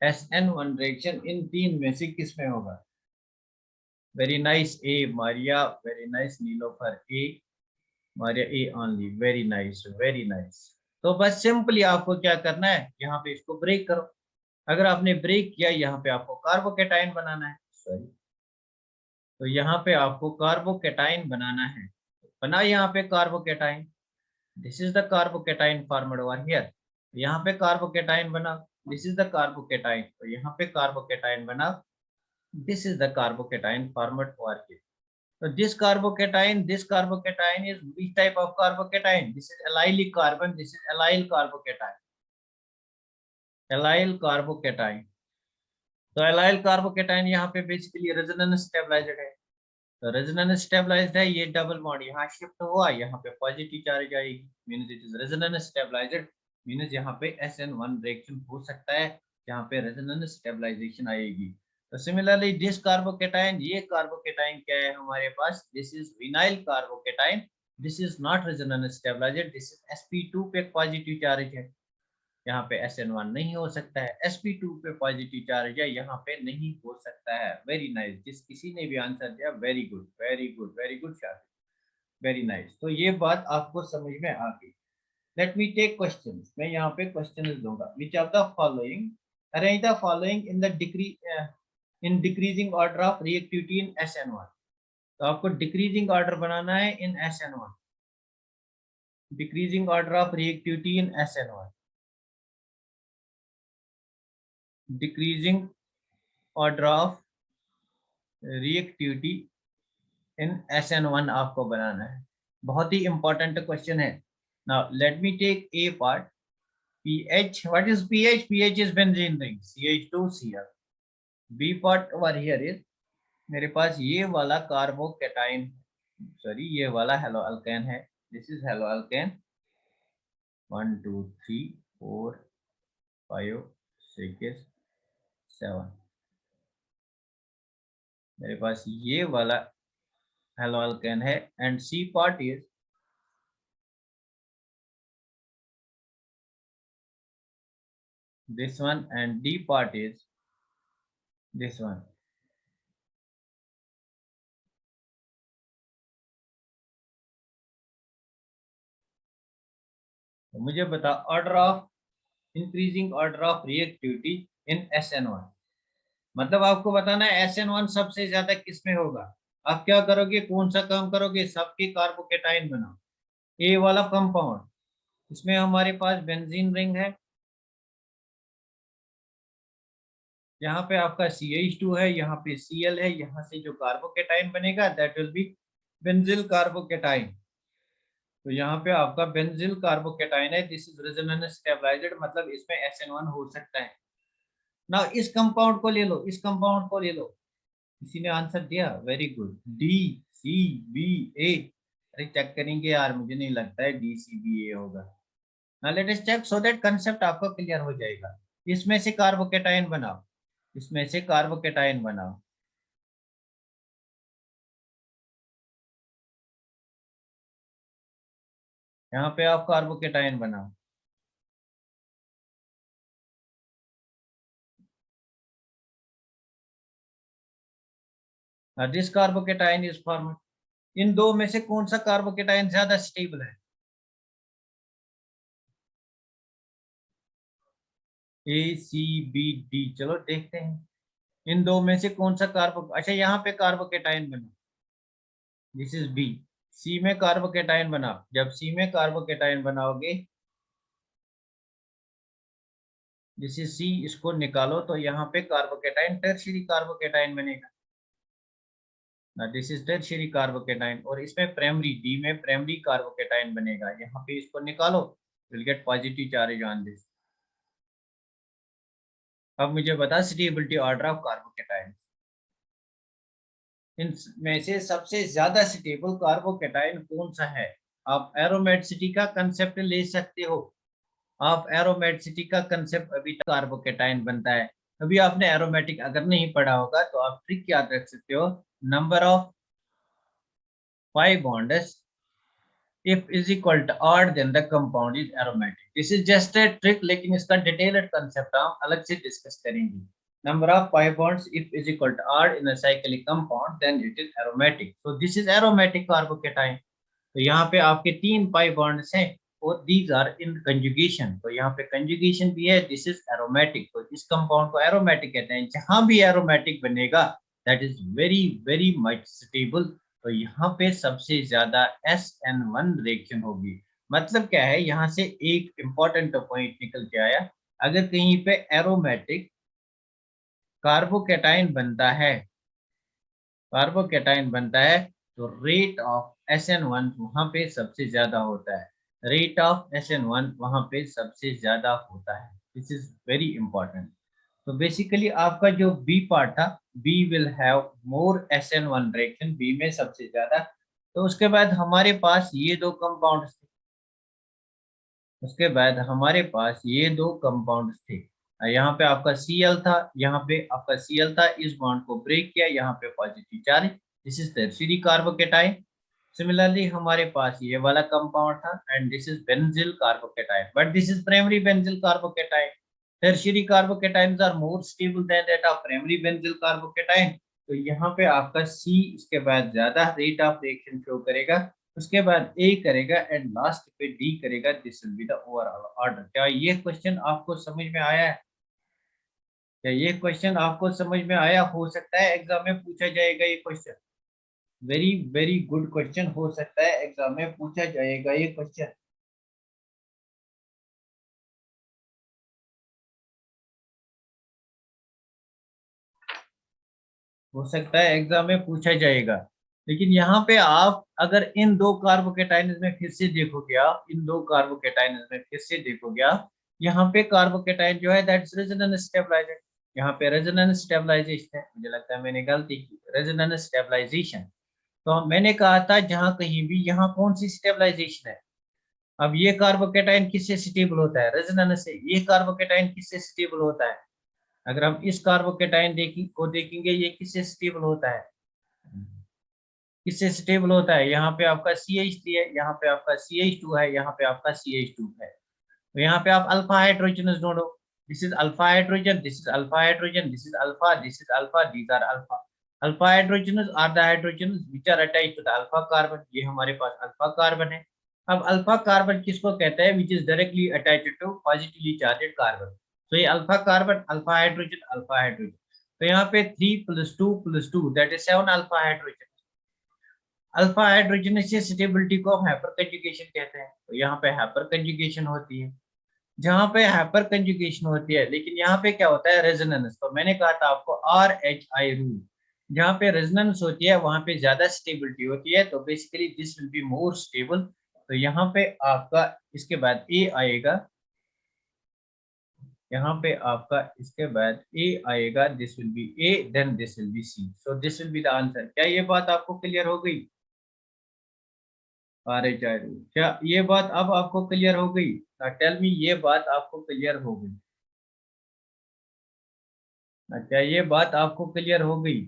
SN1 रिएक्शन इन तीन में से किस में होगा? Very nice A Maria, very nice Nilofar A, Maria A only, very nice very nice. तो बस सिंपली आपको क्या करना है, यहाँ पे इसको ब्रेक करो। अगर आपने ब्रेक किया, यहाँ पे आपको कार्बोकेटाइन बनाना है, सॉरी, तो यहाँ पे आपको कार्बोकेटाइन बनाना है। बना यहाँ पे carbocation, this is the carbocation formed over here. यहाँ पे कार्बोकेटाइन बना, दिस इज द कार्बोकेटाइन, तो यहाँ पे कार्बोकेटाइन बना, this is the carbocation formed over here. So this carbocation is which type of carbocation? This is allylic carbon. This is allyl carbocation. Allyl carbocation. तो allyl carbocation यहाँ पे बेसिकली रेजोनेंस स्टेबलाइज्ड है। तो रेजोनेंस स्टेबलाइज्ड है, ये डबल बॉन्ड यहाँ शिफ्ट हुआ, यहाँ पे पॉजिटिव चार्ज आएगी, means it is resonance stabilised, मींस यहाँ पे SN1 रिएक्शन हो सकता है, यहाँ पे रेजोनेंस स्टेबलाइजेशन आएगी। तो सिमिलरली दिस कार्बोकेटाइन, ये कार्बोकेटाइन क्या है हमारे पास? This is vinyl carbocation. This is not resonance stabilised, this is sp2 पे पॉजिटिव चार्ज है, यहाँ पे SN1 नहीं हो सकता है। sp2 पे पॉजिटिव चार्ज है, यहाँ पे नहीं हो सकता है। वेरी नाइस, जिस किसी ने भी आंसर दिया, very good very good very good शायद, वेरी नाइस। तो ये बात आपको समझ में आ गई। Let me take questions. मैं यहाँ पे क्वेश्चन दूंगा। Which of the following, arrange the following in the in decreasing order of reactivity in SN1। तो आपको डिक्रीजिंग ऑर्डर बनाना है in SN1, decreasing order of reactivity in SN1, decreasing order of reactivity in SN1 आपको बनाना है। बहुत ही इंपॉर्टेंट क्वेश्चन है। Now let me take A part. pH, what is pH? pH is benzene ring, CH2Cl। B part over here is, मेरे पास ये वाला कार्बोकेटाइन, सॉरी ये वाला हेलो अल्केन है, दिस इज हेलो अल्केन, 1 2 3 4 5 6 7। मेरे पास ये वाला हेलो अल्केन है and C part is this one and D part is this one। तो मुझे बता order of increasing order of reactivity in SN1। मतलब आपको बताना है SN1 सबसे ज्यादा किस में होगा। आप क्या करोगे, कौन सा काम करोगे, सबके कार्बोकेटाइन बनाओ। ए वाला कंपाउंड, इसमें हमारे पास बेंजीन रिंग है, यहाँ पे आपका CH2 है, यहाँ पे Cl है, यहाँ से जो कार्बोकेटाइन बनेगा that will B benzyl carbocation. तो यहाँ पे आपका बेंजिल कार्बोकेटाइन है, दिस इज रेजोनेंस स्टेबलाइज्ड, मतलब इसमें SN1 हो सकता है ना। इस कंपाउंड को ले लो, इस कंपाउंड को ले लो। किसी ने आंसर दिया, वेरी गुड, DCBA। अरे चेक करेंगे यार, मुझे नहीं लगता है DCBA होगा। ना let us check so that concept आपको क्लियर हो जाएगा। इसमें से कार्बोकेटाइन बनाओ, इसमें से कार्बोकेटाइन बनाओ। यहाँ पे आप कार्बोकेटाइन बनाओ। This carbocation is formed. इन दो में से कौन सा कार्बोकेटाइन ज्यादा स्टेबल है? ACBD, चलो देखते हैं इन दो में से कौन सा कार्बो, अच्छा यहाँ पे कार्बोकेटाइन बना, दिस इज बी। सी में कार्बोकेटाइन बनाओ, जब सी में कार्बोकेटाइन बनाओगे, दिस इज सी, इसको निकालो तो यहाँ पे कार्बोकेटाइन टर्शियरी कार्बोकेटाइन बनेगा ना, दिस इज टर्शियरी कार्बोकेटाइन। और इसमें प्राइमरी, डी में प्राइमरी कार्बोकेटाइन बनेगा, यहाँ पे इसको निकालो, will get positive charge on this. अब मुझे बता स्टेबिलिटी ऑर्डर ऑफ कार्बोकेटाइन, इनमें से सबसे ज्यादा स्टेबल कार्बोकेटाइन कौन सा है? आप एरोमेटिसिटी का कंसेप्ट ले सकते हो, आप एरोमेटिसिटी का कंसेप्ट अभी तक कार्बोकेटाइन बनता है। अभी आपने एरोमेटिक अगर नहीं पढ़ा होगा तो आप ट्रिक याद रख सकते हो, number of 5 bonds if is equal to odd then the compound is aromatic. this is just a trick, लेकिन इसका डिटेल्ड कंसेप्ट हम अलग से डिस्कस करेंगे। number of pi bonds if is equal to odd in a cyclic compound then it is aromatic. so this is aromatic carbocation। तो यहाँ पे आपके 3 pi bonds हैं और these are in conjugation, तो यहाँ पे conjugation भी है, this is aromatic। तो इस कंपाउंड को aromatic कहते हैं। जहां भी aromatic बनेगा that is very very much stable। तो यहाँ पे सबसे ज्यादा SN1 रिएक्शन होगी। मतलब क्या है, यहाँ से एक इंपॉर्टेंट पॉइंट निकल के आया, अगर कहीं पे एरोमेटिक कार्बोकेटाइन बनता है, कार्बोकेटाइन बनता है, तो रेट ऑफ SN1 वहां पे सबसे ज्यादा होता है, रेट ऑफ SN1 वहां पे सबसे ज्यादा होता है। This is very important. तो बेसिकली आपका जो बी पार्ट था, B will have more SN1 reaction, B में सबसे ज्यादा। तो उसके बाद हमारे पास ये दो कंपाउंड्स थे, उसके बाद हमारे पास ये दो कंपाउंड्स थे, यहाँ पे आपका Cl था, यहाँ पे आपका Cl था, इस बॉन्ड को ब्रेक किया, यहाँ पे positive charge, this is tertiary carbocation. Similarly हमारे पास ये वाला कंपाउंड था and this is benzyl carbocation, but this is primary benzyl carbocation. Tertiary carbocations are more stable than that of primary benzyl carbocation. तो यहाँ पे आपका C इसके बाद ज्यादा रेट ऑफ रिएक्शन शो करेगा, उसके बाद A करेगा एंड लास्ट पे D करेगा। This will be the overall order. क्या ये क्वेश्चन आपको समझ में आया है? क्या ये क्वेश्चन आपको समझ में आया? हो सकता है एग्जाम में पूछा जाएगा ये question, very very good question, हो सकता है एग्जाम में पूछा जाएगा ये क्वेश्चन। हो सकता है एग्जाम में पूछा जाएगा। लेकिन यहाँ पे आप अगर इन दो कार्बोकेटाइन्स में फिर से देखोगे, आप इन दो कार्बोकेटाइन्स में फिर से देखोगे आप, यहाँ पे कार्बोकेटाइन जो है दैट्स रेजोनेंस स्टेबलाइजर, यहाँ पे रेजोनेंस स्टेबलाइजेशन है, मुझे लगता है मैंने गलती की, रेजोनेंस स्टेबलाइजेशन। तो मैंने कहा था जहां कहीं भी, यहाँ कौन सी स्टेबलाइजेशन है? अब ये कार्बोकेटाइन किससे स्टेबल होता है? रेजोनेंस से। ये कार्बोकेटाइन किससे स्टेबल होता है? अगर हम इस कार्बोकेटाइन देखेंगे, ये किससे स्टेबल होता है? किससे स्टेबल होता है? यहाँ पे आपका CH3 है, यहाँ पे आपका CH2 है, यहाँ पे आपका CH2 है। तो यहाँ पे आप अल्फा हाइड्रोजन ढूंढो, this is alpha hydrogen, this is alpha hydrogen, this is alpha, this is alpha, these are alpha. Alpha hydrogen are the hydrogen which are attached to the alpha carbon, ये हमारे पास अल्फा कार्बन है। अब अल्फा कार्बन किसको कहते हैं? Which is directly attached to positively charged carbon. तो ये alpha carbon, alpha hydrogen, alpha hydrogen. तो यहाँ पे 3 + 2 + 2 that is 7 alpha hydrogen. Alpha hydrogen stability को हम हाइपर कंजुगेशन कहते हैं। तो यहाँ पे हाइपर कंजुगेशन होती है, जहाँ पे हाइपर कंजुगेशन होती है, लेकिन यहाँ पे क्या होता है? रेजोनेंस। तो मैंने कहा था आपको RHI रूल, जहाँ पे रेजोनेंस होती है वहां पे ज्यादा स्टेबिलिटी होती है, तो basically this will be more stable. तो यहाँ पे आपका इसके बाद A आएगा, यहाँ पे आपका इसके बाद A आएगा, this will be A, then this will be C। So this will be the answer. क्या ये बात आपको क्लियर हो गई? RHI रूल, क्या ये बात अब आपको क्लियर हो गई? टेल मी, ये बात आपको क्लियर हो गई? क्या ये बात आपको क्लियर हो गई?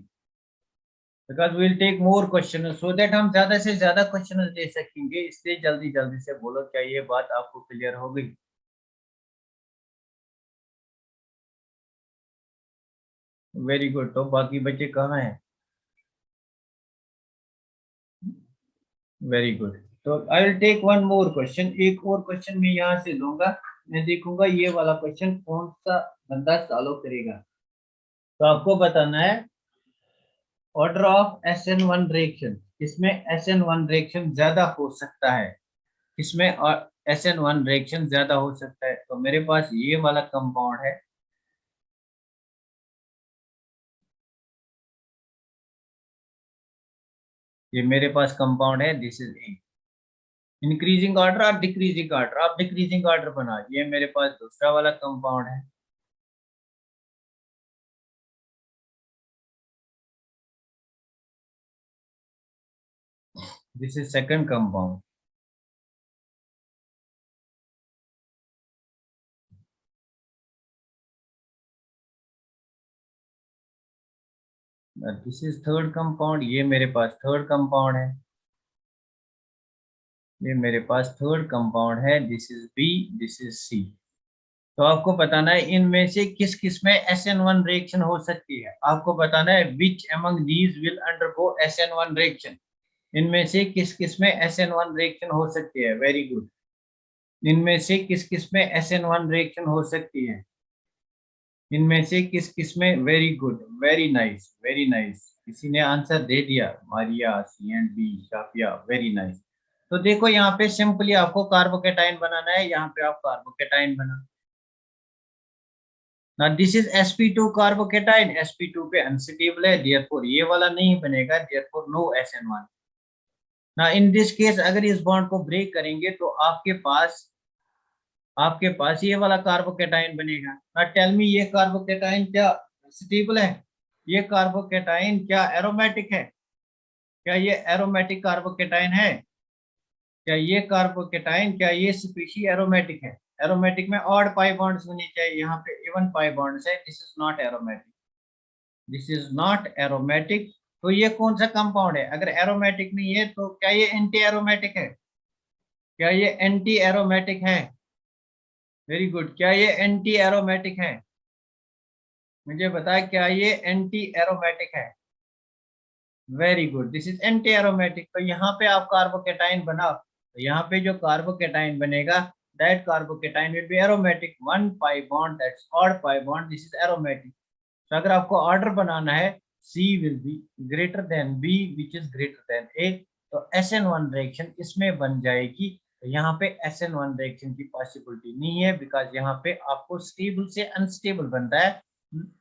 Because will take more question so that हम ज्यादा से ज्यादा क्वेश्चन दे सकेंगे, इसलिए जल्दी जल्दी से बोलो, क्या ये बात आपको क्लियर हो गई? Very good. तो बाकी बच्चे कहाँ हैं? Very good. तो I will take one more question, एक और क्वेश्चन मैं यहाँ से लूंगा, मैं देखूंगा ये वाला क्वेश्चन कौन सा बंदा सॉल्व करेगा। तो आपको बताना है ऑर्डर ऑफ SN1 रिएक्शन, इसमें SN1 रिएक्शन ज्यादा हो सकता है, इसमें और SN1 रिएक्शन ज्यादा हो सकता है। तो मेरे पास ये वाला कंपाउंड है, ये मेरे पास कंपाउंड है, this is A. Increasing order और डिक्रीजिंग ऑर्डर, आप डिक्रीजिंग ऑर्डर बना, ये मेरे पास दूसरा वाला कंपाउंड है, this is second compound. This is third compound, ये मेरे पास थर्ड कंपाउंड है, ये मेरे पास थर्ड कंपाउंड है, this is B, this is C. तो आपको बताना है इनमें से किस किस में SN1 रिएक्शन हो सकती है, आपको बताना है which among these will undergo SN1 reaction, इनमें से किस किस में SN1 रिएक्शन हो सकती है, वेरी गुड। इनमें से किस किस में SN1 रिएक्शन हो सकती है, इनमें से किस किस में, very good, very nice, very nice, किसी ने आंसर दे दिया, Maria, C and B, Shafia, very nice. तो देखो यहाँ पे सिंपली आपको कार्बोकेटाइन बनाना है, यहाँ पे आप कार्बोकेटाइन बना। ना this is sp2 carbocation, sp2 पे अनस्टेबल है, देयरफॉर ये वाला नहीं बनेगा, देयरफॉर नो SN1। ना इन दिस केस अगर इस बॉन्ड को ब्रेक करेंगे तो आपके पास ये वाला कार्बोकेटाइन बनेगा। ना टेल मी, ये कार्बोकेटाइन क्या स्टेबल है, ये कार्बोकेटाइन क्या एरोमेटिक है, क्या ये एरोमेटिक कार्बोकेटाइन है, क्या ये कार्बोकेटाइन, क्या ये स्पीशी एरोमेटिक है, एरोमेटिक में ऑड पाई बॉन्ड्स होने चाहिए, यहाँ पे इवन पाई बॉन्ड्स है, this is not aromatic, this is not aromatic. तो ये कौन सा कंपाउंड है, अगर एरोमेटिक नहीं है तो क्या ये एंटी एरोमेटिक है, क्या ये एंटी एरोमेटिक है, वेरी गुड, क्या ये एंटी एरोमेटिक है, मुझे बताया क्या ये एंटी एरोमेटिक है, very good, this is anti aromatic. तो यहाँ पे आप कार्बोकेटाइन बनाओ, तो यहाँ पे जो कार्बोकेटाइन बनेगा, that carbocation will be aromatic, one pi bond, that's odd pi bond, this is aromatic. तो अगर आपको ऑर्डर बनाना है, C will be greater then B which is greater then A, तो SN1 रिएक्शन इसमें बन जाएगी। तो यहाँ पे SN1 रिएक्शन की पॉसिबिलिटी नहीं है, बिकॉज यहाँ पे आपको स्टेबल से अनस्टेबल बनता है,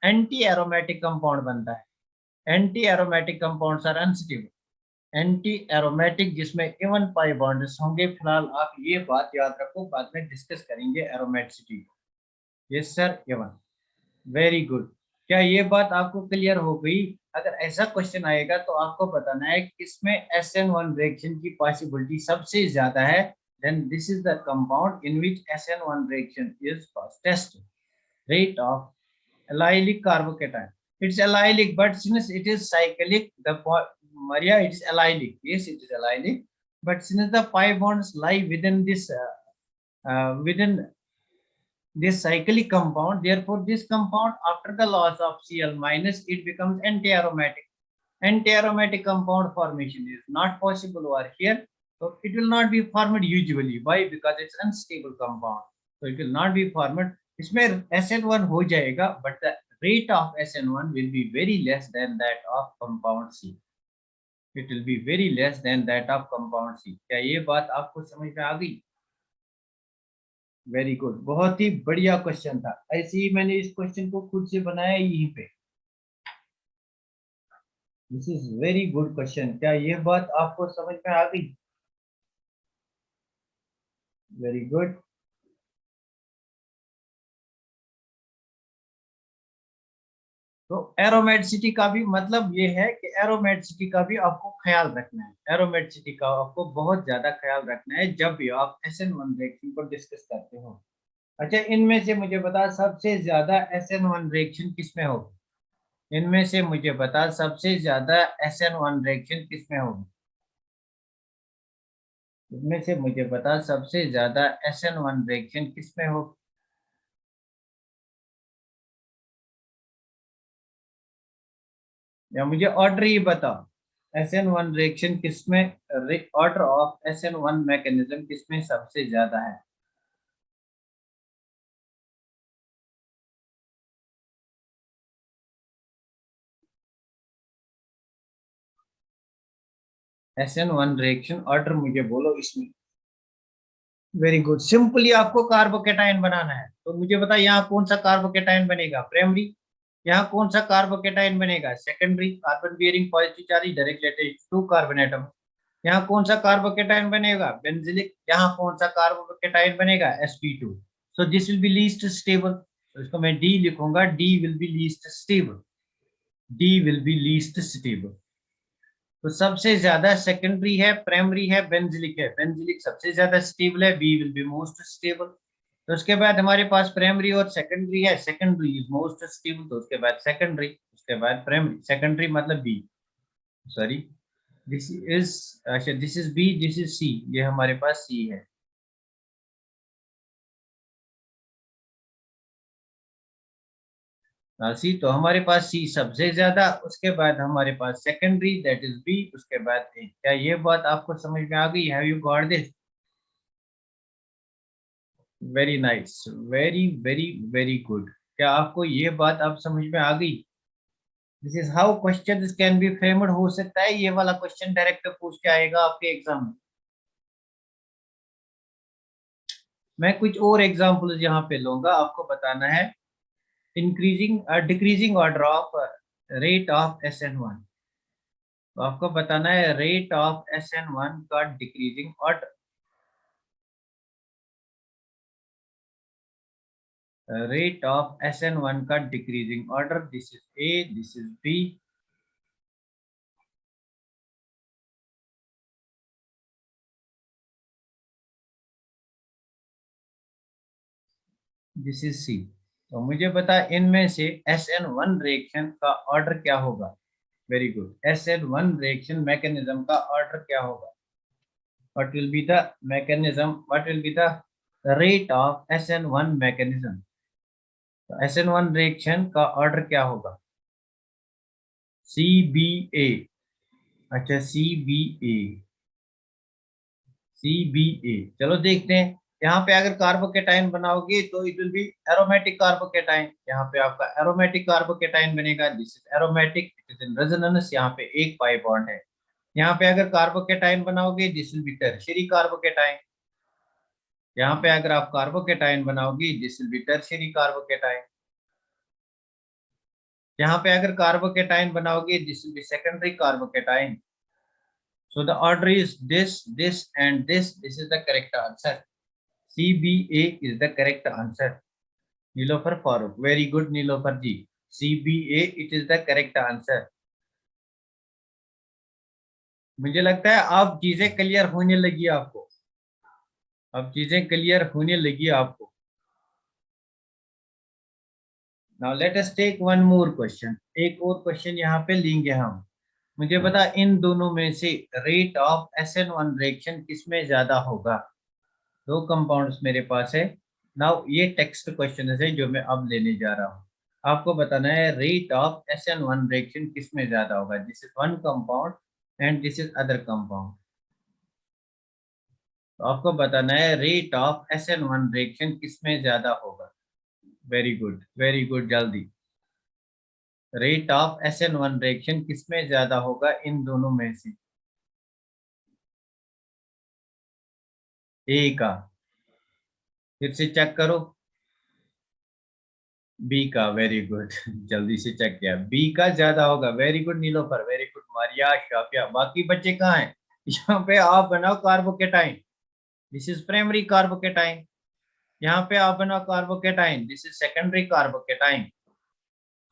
एंटी एरोमेटिक कंपाउंड बनता है, anti aromatic compounds are unstable, anti aromatic जिसमें इवन पाई बॉन्ड्स होंगे। फिलहाल आप ये बात याद रखो, बाद में डिस्कस करेंगे एरोमेटिसिटी को। Yes sir, even, very good. क्या ये बात आपको क्लियर हो गई? अगर ऐसा क्वेश्चन आएगा तो आपको बताना है किसमें SN1 रिएक्शन की पॉसिबिलिटी सबसे ज्यादा है, then this is the compound in which SN1 reaction is fastest rate of allylic carbocation. It's allylic, but since it is cyclic, Maria, it is allylic. Yes, it is allylic, but since the pi bonds lie within within this cyclic compound, therefore this compound after the loss of Cl minus, it becomes anti-aromatic. Anti-aromatic compound formation is not possible over here, so it will not be formed usually. Why? Because it's unstable compound, so it will not be formed. इसमें SN1 हो जाएगा, but the rate of SN1 will be very less than that of compound C. It will be very less than that of compound C. क्या ये बात आपको समझ में आ गई? वेरी गुड, बहुत ही बढ़िया क्वेश्चन था, ऐसे ही मैंने इस क्वेश्चन को खुद से बनाया यहीं पे। This is very good question, क्या ये बात आपको समझ में आ गई? Very good. तो एरोमेटिसिटी का भी मतलब ये है कि एरोमेटिसिटी का भी आपको ख्याल रखना है, एरोमेटिसिटी का आपको बहुत ज्यादा ख्याल रखना है जब भी आप SN1 रिएक्शन को डिस्कस करते हो। अच्छा, इनमें से मुझे बता सबसे ज्यादा SN1 रिएक्शन किसमें होगी, इनमें से मुझे बता सबसे ज्यादा SN1 रिएक्शन किसमें होगी, इनमें से मुझे बता सबसे ज्यादा SN1 रिएक्शन किसमें हो, या मुझे ऑर्डर ही बताओ, SN1 रिएक्शन किसमें, ऑर्डर ऑफ SN1 मैकेनिज्म किसमें सबसे ज्यादा है। SN1 रिएक्शन ऑर्डर मुझे बोलो इसमें। वेरी गुड, सिंपली आपको कार्बोकेटाइन बनाना है, तो मुझे बता यहाँ कौन सा कार्बोकेटाइन बनेगा, प्राइमरी। यहाँ कौन सा कार्बोकेटाइन बनेगा, secondary. Carbon bearing positive charge direct related to carbon atom. यहाँ कौन सा कार्बोकेटाइन बनेगा, बेंजिलिक। यहाँ कौन सा कार्बोकेटाइन बनेगा, sp2। So this will B least stable, तो इसको मैं डी लिखूंगा, D will be least stable, D will be least stable. तो सबसे ज्यादा सेकेंडरी है, प्राइमरी है, बेंजिलिक है। बेंजिलिक सबसे ज्यादा स्टेबल है, B will be most stable. तो उसके बाद हमारे पास प्राइमरी और सेकेंडरी है, सेकेंडरी इज मोस्ट स्टेबल, तो उसके बाद सेकेंडरी, उसके बाद प्राइमरी। सेकेंडरी मतलब बी, सॉरी, दिस इज, अच्छा this is B, this is C, ये हमारे पास सी है। सी, तो हमारे पास सी सबसे ज्यादा, उसके बाद हमारे पास सेकेंडरी दैट इज बी, उसके बाद ए। क्या ये बात आपको समझ में आ गई, have you got this? Very nice, very very very good. क्या आपको ये बात अब समझ में आ गई? This is how questions can be framed. हो सकता है ये वाला क्वेश्चन डायरेक्ट पूछ के आएगा आपके एग्जाम में। मैं कुछ और एग्जांपल्स यहाँ पे लूंगा, आपको बताना है increasing decreasing order of rate of SN1। तो आपको बताना है रेट ऑफ SN1 का decreasing order, rate of SN1 का decreasing order. This is A, this is B, this is C. तो मुझे बता इनमें से SN1 रिएक्शन का ऑर्डर क्या होगा। Very good, SN1 reaction mechanism का ऑर्डर क्या होगा? What will be the mechanism, what will be the rate of SN1 mechanism? तो SN1 रिएक्शन का ऑर्डर क्या होगा? CBA। अच्छा CBA, CBA, चलो देखते हैं। यहाँ पे अगर कार्बोकेटाइन बनाओगे तो it will be aromatic carbocation. यहाँ पे आपका एरोमेटिक कार्बोकेटाइन बनेगा, this is aromatic, it is in resonance, यहाँ पे एक पाई बॉन्ड है। यहाँ पे अगर कार्बोकेटाइन बनाओगे this will B tertiary carbocation. यहाँ पे अगर आप कार्बोकेटाइन बनाओगे this will B tertiary carbocation. यहाँ पे अगर कार्बोकेटाइन बनाओगे this will B secondary carbocation. So the order is this and this. This is the correct answer. CBA is the correct answer. Nilofer Farooq. Very good, Nilofer ji. CBA, it is the correct answer. मुझे लगता है अब चीजें क्लियर होने लगी आपको, अब चीजें क्लियर होने लगी आपको। Now let us take one more question. एक और क्वेश्चन यहाँ पे लेंगे हम। मुझे बता इन दोनों में से रेट ऑफ SN1 रिएक्शन किसमें ज्यादा होगा? दो कंपाउंड्स मेरे पास है। नाउ ये टेक्स्ट क्वेश्चन है जो मैं अब लेने जा रहा हूँ। आपको बताना है रेट ऑफ SN1 रिएक्शन किसमें ज्यादा होगा। This is one compound and this is other compound. तो आपको बताना है रेट ऑफ SN1 रिएक्शन किसमें ज्यादा होगा। वेरी गुड, वेरी गुड, जल्दी। रेट ऑफ SN1 रिएक्शन किसमें ज्यादा होगा इन दोनों में से? ए का, फिर से चेक करो। बी का, वेरी गुड जल्दी से चेक किया, बी का ज्यादा होगा। Very good Nilofar, very good Maria, Shafia. बाकी बच्चे कहाँ हैं? यहाँ पे आप बनाओ carbocation, this is primary carbocation. यहाँ पे आप बनाओ carbocation, this is secondary carbocation.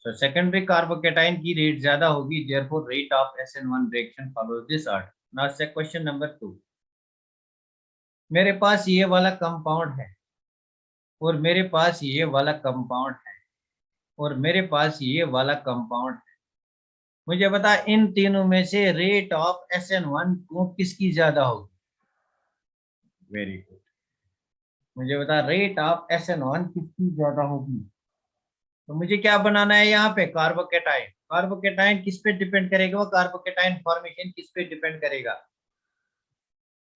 So secondary carbocation की रेट ज्यादा होगी, therefore rate of SN1 reaction follows this order. Now से क्वेश्चन नंबर 2। मेरे पास ये वाला कंपाउंड है और मेरे पास ये वाला कंपाउंड है और मेरे पास ये वाला कंपाउंड है। मुझे बता इन तीनों में से रेट ऑफ SN1 को किसकी ज्यादा होगी? वेरी गुड, मुझे बता रेट ऑफ SN1 किसकी ज्यादा होगी। तो मुझे क्या बनाना है यहाँ पे, कार्बोकेटाइन। कार्बोकेटाइन किस पे डिपेंड करेगा, वो कार्बोकेटाइन फॉर्मेशन किस पे डिपेंड करेगा?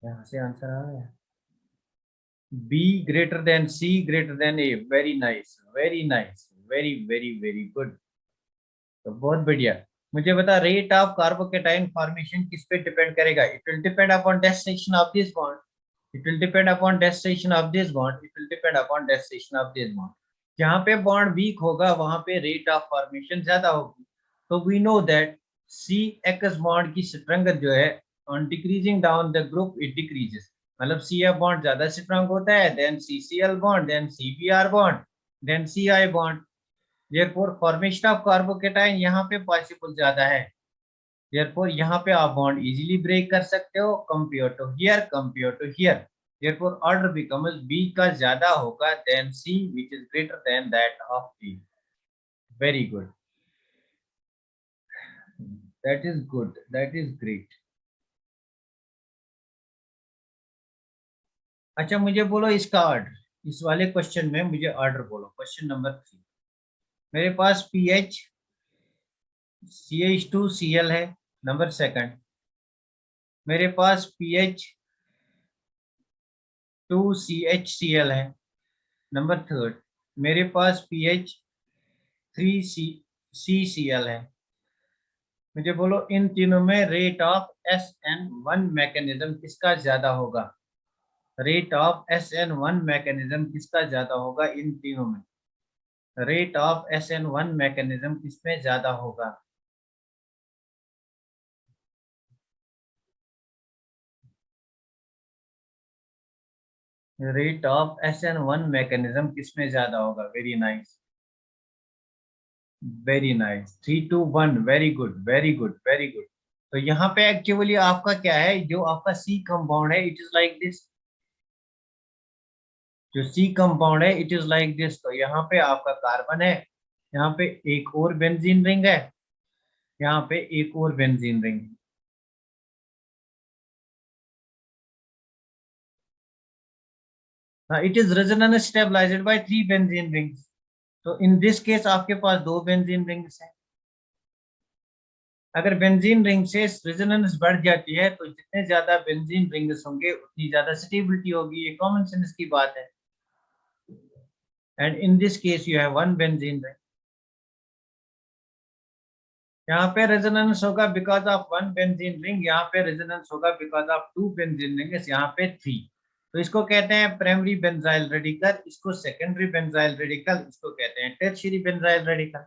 यहाँ से आंसर आ रहा है, B greater than C greater than A. Very nice, very nice, very very very good. तो बहुत बढ़िया। मुझे बता रेट ऑफ कार्बोकेटाइन फॉर्मेशन किस पे डिपेंड करेगा? It will depend upon destination of this bond, it will depend upon destination of this bond, it will depend upon destination of this bond. जहाँ पे बॉन्ड वीक होगा वहां पे रेट ऑफ फॉर्मेशन ज्यादा होगी। तो we know that C X bond की स्ट्रेंथ जो है on decreasing down the group it decreases, मतलब सी एफ बॉन्ड ज्यादा स्ट्रांग होता है, then C C L bond, then C B R bond, then C I bond. Therefore formation of carbocation यहाँ पे पॉसिबल ज्यादा है, देयरफॉर यहाँ पे आप बॉन्ड इजीली ब्रेक कर सकते हो compare to here, compare to here. Therefore order becomes B का ज्यादा होगा then C which is greater than that of D. Very good, that is good, that is great. अच्छा मुझे बोलो इसका ऑर्डर, इस वाले क्वेश्चन में मुझे ऑर्डर बोलो। क्वेश्चन नंबर 3, मेरे पास P H C H two C L है, नंबर सेकंड। मेरे पास P H two C H C L है, नंबर थर्ड। मेरे पास P H three C C C L है। मुझे बोलो इन तीनों में rate of S N one mechanism किसका ज्यादा होगा? Rate of S N one mechanism किसका ज्यादा होगा इन तीनों में? Rate of S N one mechanism किसमें ज्यादा होगा? Rate of S N one mechanism किसमें ज्यादा होगा? Very nice, very nice, 3 to 1, very good, very good, very good. तो यहाँ पे एक्चुअली आपका क्या है, जो आपका सी कंपाउंड है इट इज लाइक दिस, जो सी कंपाउंड है इट इज लाइक दिस। तो यहाँ पे आपका कार्बन है, यहाँ पे एक और बेंजीन रिंग है, यहाँ पे एक और benzene ring. It is resonance stabilised by 3 benzene rings. तो इन दिस केस आपके पास 2 बेंजीन रिंग्स हैं। अगर बेंजीन रिंग से रेजोनेंस बढ़ जाती है तो जितने ज्यादा बेंजीन रिंग्स होंगे उतनी ज्यादा स्टेबिलिटी होगी, ये कॉमन सेंस की बात है। And in this case you have 1 benzene ring. यहाँ पे रेजोनेंस होगा बिकॉज ऑफ 1 बेंजीन रिंग, यहाँ पे रेजोनेंस होगा बिकॉज ऑफ 2 बेंजीन रिंग्स, यहाँ पे 3। तो इसको कहते हैं प्राइमरी बेंजाइल रेडिकल, इसको सेकेंडरी बेंजाइल रेडिकल, इसको कहते हैं tertiary benzyl radical.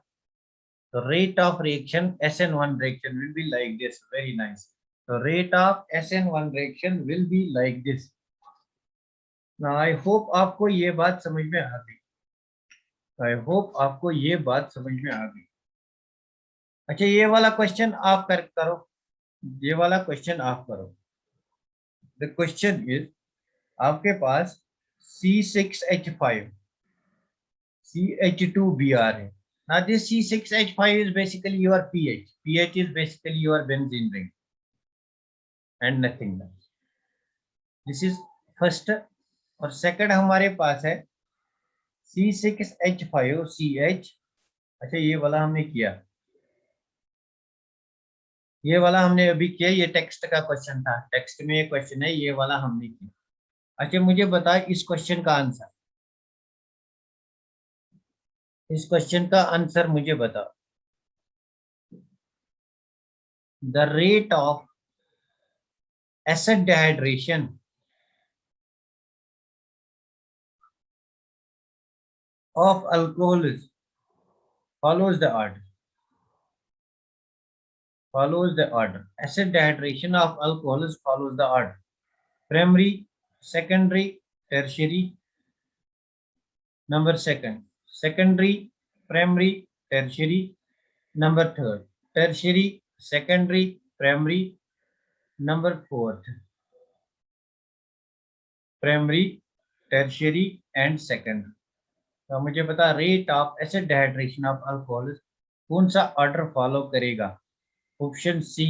The rate of reaction SN1 reaction will be like this. Very nice. The rate of SN1 reaction will be like this. Now I hope आपको ये बात समझ में आ गई। I hope आपको ये बात समझ में आ गई। अच्छा ये वाला क्वेश्चन आप करो, ये वाला क्वेश्चन आप करो। The question is आपके पास C6H5 CH2Br है। Now this C6H5 is basically your pH. pH is basically your benzene ring and nothing else. This is first। और सेकंड हमारे पास है C6H5CH। अच्छा ये वाला हमने किया, ये वाला हमने अभी किया, ये टेक्स्ट का क्वेश्चन था, टेक्स्ट में ये क्वेश्चन है, ये वाला हमने किया। अच्छा मुझे बता इस क्वेश्चन का आंसर, इस क्वेश्चन का आंसर मुझे बता। The rate of acid dehydration of alcohols follows the order, follows the order. Acid dehydration of alcohols follows the order: primary, secondary, tertiary. Number second, secondary, primary, tertiary. Number third, tertiary, secondary, primary. Number fourth, primary, tertiary and secondary. तो मुझे बता rate of acid dehydration of alcohol कौन सा ऑर्डर फॉलो करेगा? Option C,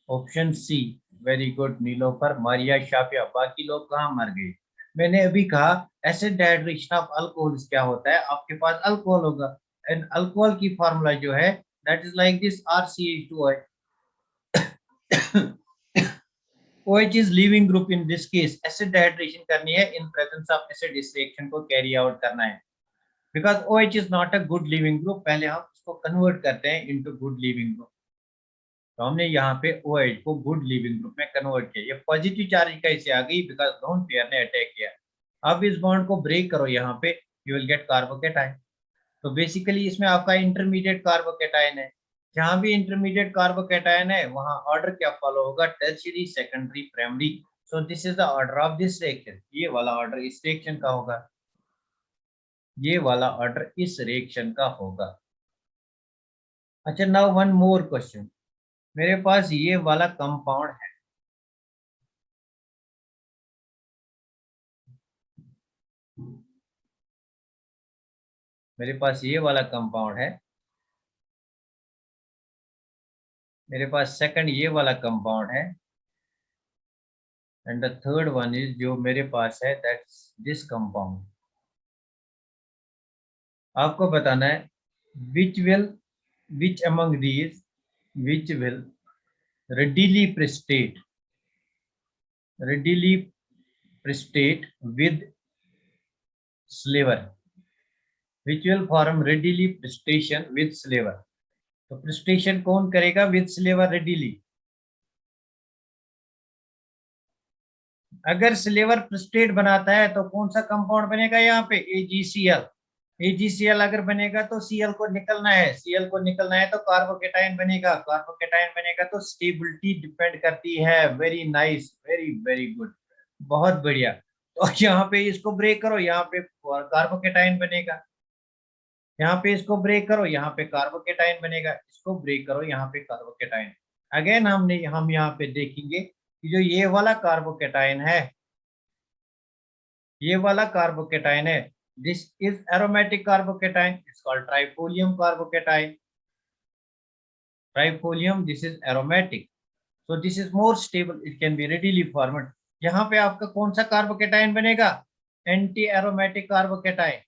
option C. Very good Nilofar, Maria, Shafia, बाकी लोग कहाँ मर गए? मैंने अभी कहा एसिड डिहाइड्रेशन ऑफ अल्कोहल क्या होता है, आपके पास अल्कोहल होगा एंड अल्कोहल की फार्मूला जो है that is like this RCH2OH। OH is leaving group in this case, acid dehydration करनी है इन प्रेजेंस ऑफ एसिड, इस रिएक्शन को कैरी आउट करना है because OH is not a good living group। पहले हम इसको कन्वर्ट करते हैं इनटू गुड लिविंग ग्रुप। तो हमने यहाँ पे OH को गुड लीविंग ग्रुप में कन्वर्ट किया। ये पॉजिटिव चार्ज कैसे आ गई? बिकॉज लोन पेयर ने अटैक किया। अब इस बॉन्ड को ब्रेक करो यहाँ पे, यू विल गेट कार्बोकेटाइन। तो बेसिकली इसमें आपका इंटरमीडिएट कार्बोकेटाइन है। जहां भी इंटरमीडिएट कार्बोकेटाइन है वहां ऑर्डर क्या फॉलो होगा? Tertiary, secondary, primary. So this is the order of this reaction. ये वाला ऑर्डर इस रिएक्शन का होगा, ये वाला ऑर्डर इस रिएक्शन का होगा। अच्छा, नाउ वन मोर क्वेश्चन। मेरे पास ये वाला कंपाउंड है, मेरे पास ये वाला कंपाउंड है, मेरे पास सेकंड ये वाला कंपाउंड है, and the third one is जो मेरे पास है, दैट्स दिस कंपाउंड। आपको बताना है which among these which will readily prestate with sliver, which will form readily prestation with sliver। तो प्रेस्टेशन कौन करेगा विद स्लेवर रेडिली? अगर स्लेवर प्रेस्टेट बनाता है तो कौन सा कंपाउंड बनेगा यहाँ पे? AgCl। AgCl अगर बनेगा तो Cl को निकलना है, Cl को निकलना है तो कार्बोकेटाइन बनेगा, कार्बोकेटाइन बनेगा तो स्टेबिलिटी डिपेंड करती है। Very nice, very very good, बहुत बढ़िया। तो यहाँ पे इसको ब्रेक करो, यहाँ पे कार्बोकेटाइन बनेगा, यहाँ पे इसको ब्रेक करो, यहाँ पे कार्बोकेटाइन बनेगा, इसको ब्रेक करो, यहाँ पे कार्बोकेटाइन। अगेन हम यहाँ पे देखेंगे कि जो ये वाला कार्बोकेटाइन है, ये वाला कार्बोकेटाइन है, this is aromatic carbocation, it's called trifolium carbocation. Trifolium, this is aromatic, so this is more stable, it can be readily formed. यहाँ पे आपका कौन सा कार्बोकेटाइन बनेगा? Anti aromatic carbocation.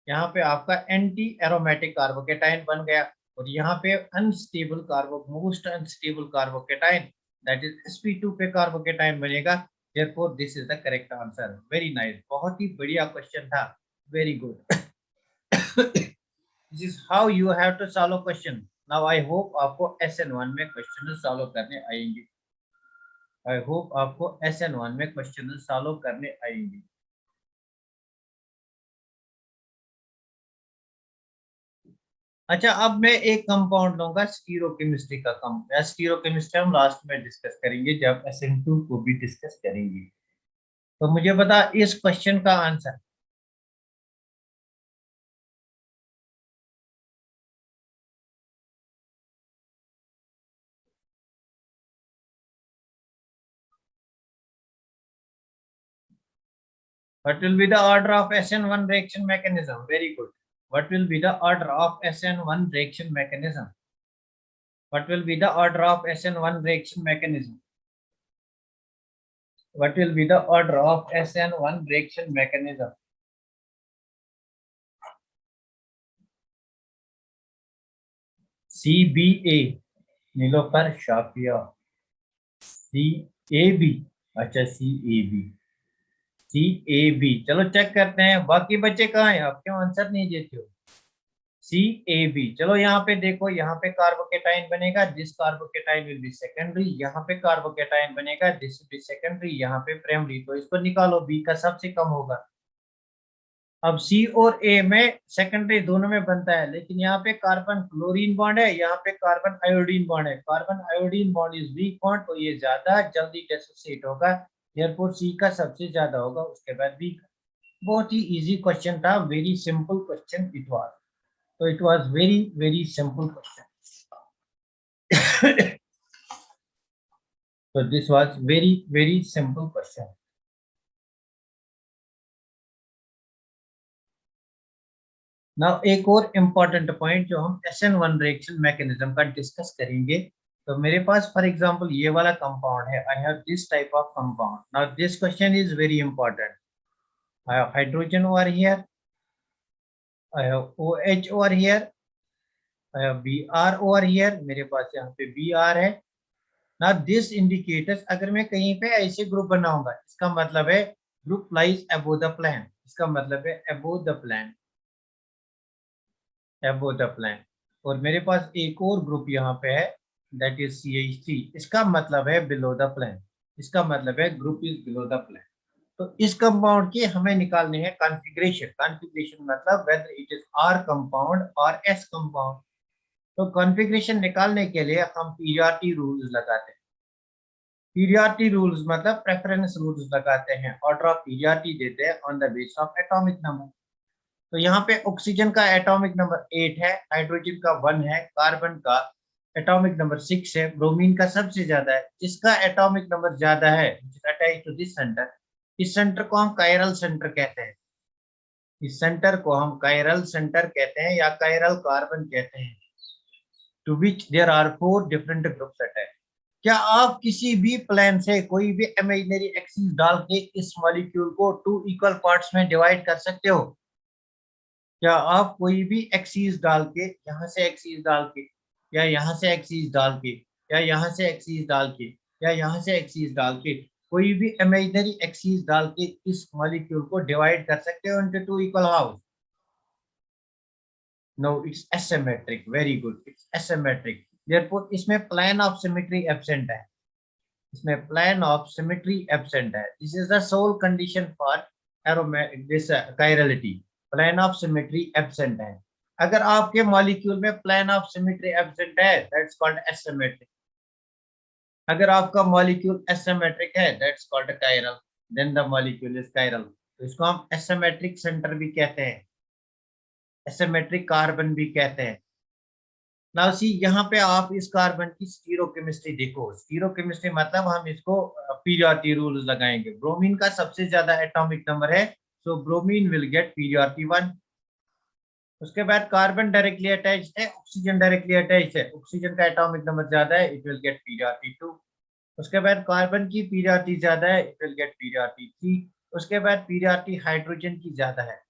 यहाँ पे आपका एंटी एरोमेटिक कार्बोकेटाइन बन गया। और यहाँ पे unstable most unstable carbocation, that is sp2 पे कार्बोकेटाइन बनेगा। therefore this is the correct answer. Very nice, बहुत ही बढ़िया क्वेश्चन था, very good. This is how you have to solve question. Now I hope आपको SN1 में क्वेश्चन सॉल्व करने आएंगे, आई होप आपको SN1 में क्वेश्चन सॉल्व करने आएंगे। अच्छा, अब मैं एक कंपाउंड लूंगा स्टीरोकेमिस्ट्री का। स्टीरोकेमिस्ट्री हम लास्ट में डिस्कस करेंगे जब SN2 को भी डिस्कस करेंगे। तो मुझे बता इस क्वेश्चन का answer. What will be the order of SN1 reaction mechanism? Very good. What will be the order of SN1 reaction mechanism? What will be the order of SN1 reaction mechanism? What will be the order of SN1 reaction mechanism? CBA, Nilofar Shafia. CAB, अच्छा CAB, चलो चेक करते हैं बाकी बच्चे कहाँ हैं, आप क्यों आंसर नहीं देते हो? CAB, चलो यहाँ पे देखो, यहाँ पे कार्बोकेटाइन बनेगा, this carbocation will be secondary, यहाँ पे कार्बोकेटाइन बनेगा, दिस विल बी सेकेंडरी, यहाँ पे प्राइमरी। तो इसको निकालो, बी का सबसे कम होगा। अब C और A में सेकेंडरी दोनों में बनता है, लेकिन यहाँ पे कार्बन क्लोरीन बॉन्ड है, यहाँ पे कार्बन आयोडीन बॉन्ड है। Carbon iodine bond is weak bond, तो ये ज्यादा जल्दी डिसोसिएट होगा, देयरफॉर C का सबसे ज्यादा होगा, उसके बाद B का। बहुत ही इजी क्वेश्चन था, very simple question it was. तो it was very very simple question. तो this was very very simple question. Now एक और इम्पॉर्टेंट पॉइंट जो हम SN1 रिएक्शन मैकेनिज्म का डिस्कस करेंगे। तो मेरे पास फॉर एग्जांपल ये वाला कंपाउंड है, I have this type of compound. Now this question is very important. I have hydrogen over here, I have OH over here, I have Br over here, मेरे पास यहाँ पे Br है। नाउ दिस इंडिकेटर्स, अगर मैं कहीं पे ऐसे ग्रुप बनाऊंगा, इसका मतलब है group lies above the plane, इसका मतलब है above the plane, above the plane. और मेरे पास एक और ग्रुप यहाँ पे है, दैट इज CH3, इसका मतलब है बिलो द प्लान, इसका मतलब है group is below the plan. तो इस कंपाउंड की हमें निकालनी है कॉन्फ़िगरेशन, कॉन्फ़िगरेशन मतलब whether it is R compound और S कंपाउंड। तो कॉन्फ़िगरेशन निकालने के लिए हम पीरियॉडिटी रूल्स लगाते हैं। पीरियॉडिटी रूल्स मतलब प्रेफरेंस रूल्स लगाते हैं, ऑर्डर ऑफ पीरियॉडिटी देते हैं on the base of atomic number. तो यहाँ पे ऑक्सीजन का एटॉमिक नंबर 8 है, हाइड्रोजन का 1 है, कार्बन का एटॉमिक नंबर 6 है, ब्रोमीन का सबसे ज्यादा है। जिसका एटॉमिक नंबर ज्यादा है अटैच टू दिस सेंटर, इस सेंटर को हम कायरल सेंटर कहते हैं। इस सेंटर को हम कायरल सेंटर कहते हैं या कायरल कार्बन कहते हैं। To which there are 4 different groups attach. क्या आप किसी भी प्लेन से कोई भी इमेजिनरी एक्सिस डाल के इस मॉलिक्यूल को 2 इक्वल पार्ट्स में डिवाइड कर सकते हो? क्या आप कोई भी एक्सीस डाल के, यहाँ से एक्सीस डाल के, या यहाँ से एक्सीस डाल के, या यहाँ से एक्सीस डाल के, या यहाँ से एक्सीस डाल के, कोई भी इमेजिनरी एक्सीस डाल के इस मॉलिक्यूल को डिवाइड कर सकते हो into 2 equal house? No, it's asymmetric. Very good, it's asymmetric. Therefore इसमें प्लेन ऑफ सिमेट्री एब्सेंट है, इसमें प्लेन ऑफ सिमेट्री एब्सेंट है। This is the sole condition for this chirality, plane of symmetry absent है। अगर आपके मॉलिक्यूल में प्लेन ऑफ सिमेट्री एब्सेंट है दैट्स कॉल्ड एसिमेट्रिक। अगर आपका मॉलिक्यूल एसिमेट्रिक है that's called chiral, then the molecule is chiral. तो इसको हम एसिमेट्रिक सेंटर भी कहते हैं, एसिमेट्रिक कार्बन भी कहते हैं। नाउ सी, यहाँ पे आप इस कार्बन की स्टीरोकेमिस्ट्री देखो। स्टीरोकेमिस्ट्री मतलब हम इसको पीरियॉडिटी रूल्स लगाएंगे। ब्रोमीन का सबसे ज्यादा एटॉमिक नंबर है, सो ब्रोमीन विल गेट पीरियॉडिटी 1। उसके बाद कार्बन डायरेक्टली अटैच्ड है, ऑक्सीजन डायरेक्टली अटैच्ड है, ऑक्सीजन का एटॉमिक नंबर ज्यादा है, इट विल गेट पीरियॉडिटी 2। उसके बाद कार्बन की पीरियॉडिटी ज्यादा है, इट विल गेट पीरियॉडिटी 3। उसके बाद पीरियॉडिटी हाइड्रोजन की ज्यादा है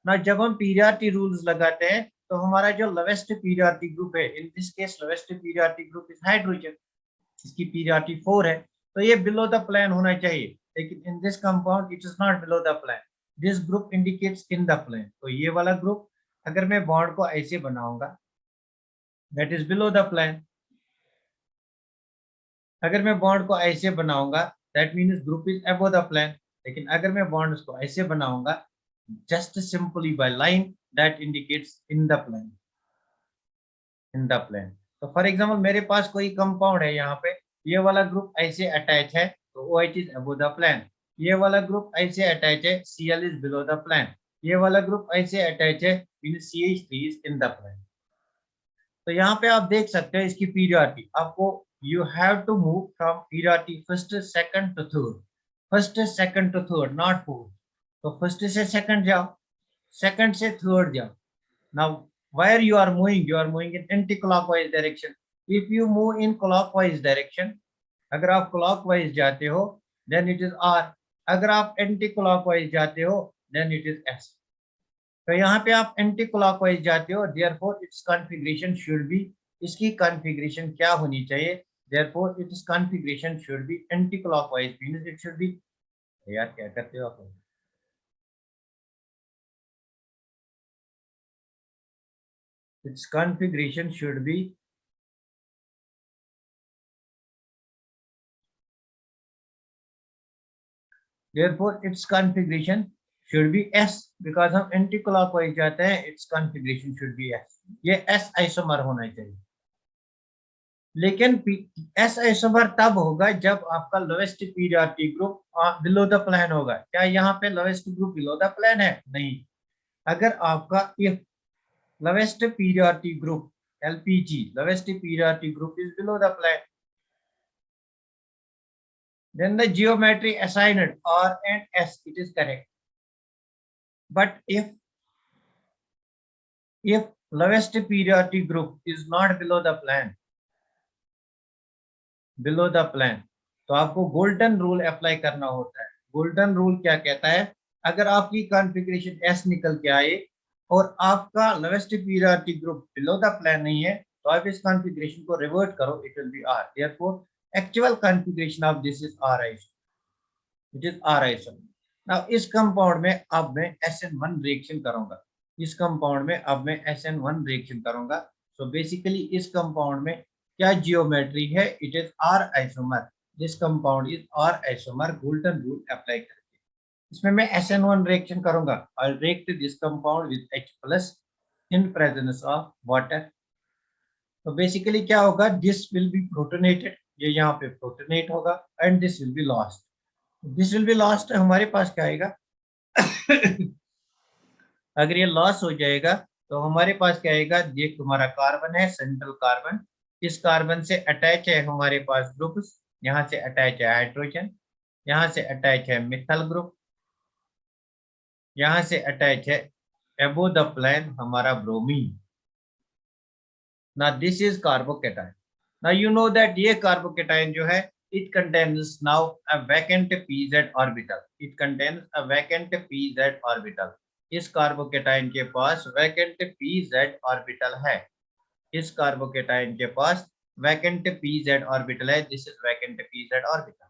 ना। जब हम पीरियॉडिटी रूल्स लगाते हैं तो हमारा जो लोवेस्ट पीरियॉडिटी ग्रुप है, in this case lowest priority group is hydrogen, इसकी पीरियॉडिटी 4 है, तो ये बिलो द प्लान होना चाहिए। लेकिन in this compound it is not below the plan, this group indicates in the plan. तो ये वाला ग्रुप अगर मैं बॉन्ड को ऐसे बनाऊंगा that is below the plan. अगर मैं बॉन्ड को ऐसे बनाऊंगा that means group is above the plan. लेकिन अगर मैं बॉन्ड को ऐसे बनाऊंगा just simply by line, that indicates in the plane, in the plane। तो फॉर एग्जांपल मेरे पास कोई कंपाउंड है, यहाँ पे ये वाला ग्रुप ऐसे अटैच है तो OH is above the plane. ये वाला ग्रुप ऐसे अटैच है, Cl is below the plane. ये वाला ग्रुप ऐसे अटैच है, means CH3 is in the plane. तो यहाँ पे आप देख सकते हैं इसकी पीरियॉडिटी आपको, you have to move from priority first second to third, first second to third, not fourth. तो फर्स्ट से सेकंड जाओ, सेकंड से थर्ड जाओ। Now, where you are moving in anti-clockwise direction. If you move in clockwise direction, अगर आप clockwise जाते हो, then it is R. अगर आप anti-clockwise जाते हो, then it is S. तो यहाँ पे आप anti-clockwise जाते हो, therefore its configuration should be, इसकी configuration क्या होनी चाहिए? Therefore its configuration should be anti-clockwise, means it should be, यार क्या करते हो आप? Its configuration should be, therefore its configuration should be S, because हम एंटी क्लॉकवाइज जाते हैं, its configuration should be S। ये S आइसोमर होना चाहिए। लेकिन S आइसोमर तब होगा जब आपका lowest priority group below the plane होगा। क्या यहाँ पे lowest group below the plane है? नहीं। अगर आपका if lowest priority group LPG, lowest priority group is below the plane, then the geometry assigned R and S, it is correct। But if lowest periodicity group is not below the plan, तो आपको गोल्डन रूल अप्लाई करना होता है। गोल्डन रूल क्या कहता है? अगर आपकी कॉन्फ़िगरेशन S निकल के आए और आपका lowest periodic group below the plan नहीं है, तो आप इस कॉन्फ़िगरेशन को रिवर्ट करो, it will be R। Therefore actual configuration of this is R iso, it is R iso. Now इस कंपाउंड में अब मैं SN1 रिएक्शन करूंगा, इस कंपाउंड में अब मैं SN1 रिएक्शन करूंगा। सो बेसिकली इस कंपाउंड में क्या जियोमेट्री है? It is R isomer, this compound is R isomer, golden rule apply करके इसमें मैं SN1 रिएक्शन करूंगा और react this compound with H plus in presence of water. तो बेसिकली क्या होगा, दिस विल बी प्रोटोनेटेड, ये यहाँ पे प्रोटोनेट होगा, and this will be lost. This will be lost, हमारे पास क्या आएगा अगर ये लॉस हो जाएगा तो हमारे पास क्या आएगा, ये तुम्हारा कार्बन है, सेंट्रल कार्बन, इस कार्बन से अटैच है हमारे पास ग्रुप्स, यहाँ से अटैच है हाइड्रोजन, यहाँ से अटैच है मिथाइल ग्रुप, यहाँ से अटैच है अबो द प्लेन हमारा ब्रोमीन। ना दिस इज कार्बोकेटाइन। ना यू नो दैट ये कार्बोकेटाइन जो है, it contains now a vacant pz orbital, it contains a vacant pz orbital। इस कार्बोकेटाइन के पास वैकेंट pz ऑर्बिटल है, इस कार्बोकेटाइन के पास वैकेंट pz ऑर्बिटल है, this is vacant pz orbital.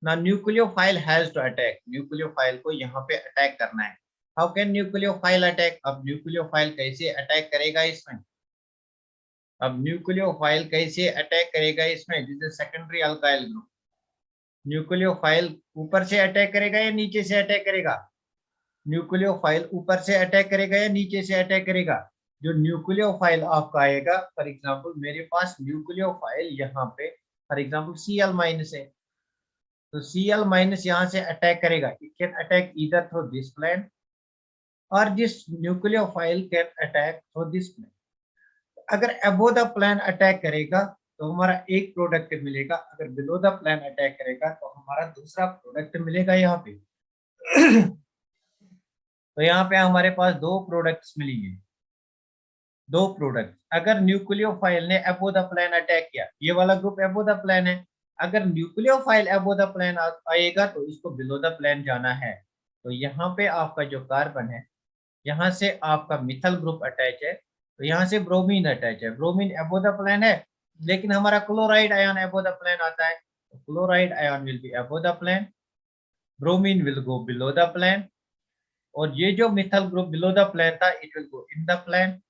ना nucleophile has to attack, nucleophile को यहाँ पे अटैक करना है। How can nucleophile attack? अब न्यूक्लियोफाइल कैसे अटैक करेगा इसमें, अब न्यूक्लियोफाइल कैसे अटैक करेगा इसमें, this is secondary alkyl group. Nucleophile ऊपर से अटैक करेगा या नीचे से अटैक करेगा? न्यूक्लियोफाइल ऊपर से अटैक करेगा या नीचे से अटैक करेगा? जो न्यूक्लियोफाइल आपका आएगा, फॉर एग्जांपल मेरे पास न्यूक्लियोफाइल यहाँ पे फॉर एग्जांपल Cl- है, तो Cl- यहाँ से अटैक करेगा, it can attack either through this plane और this nucleophile can attack through this plane. अगर अबो द प्लेन अटैक करेगा तो हमारा एक प्रोडक्ट मिलेगा, अगर बिलो द प्लेन अटैक करेगा तो हमारा दूसरा प्रोडक्ट मिलेगा यहाँ पे तो यहाँ पे हमारे पास दो प्रोडक्ट्स मिलेंगे, दो प्रोडक्ट। अगर न्यूक्लियोफाइल ने अबो द प्लेन अटैक किया, ये वाला ग्रुप अबो द प्लेन है, अगर न्यूक्लियोफाइल अबो द प्लेन आएगा तो इसको बिलो द प्लेन जाना है। तो यहाँ पे आपका जो कार्बन है, यहाँ से आपका मिथाइल ग्रुप अटैच है, तो यहाँ से ब्रोमीन अटैच है, ब्रोमीन अबो द प्लेन है, लेकिन हमारा chloride ion above the plane आता है, तो chloride ion will be above the plane, bromine will go below the plane, और ये जो methyl group below the plane था, it will go in the plane,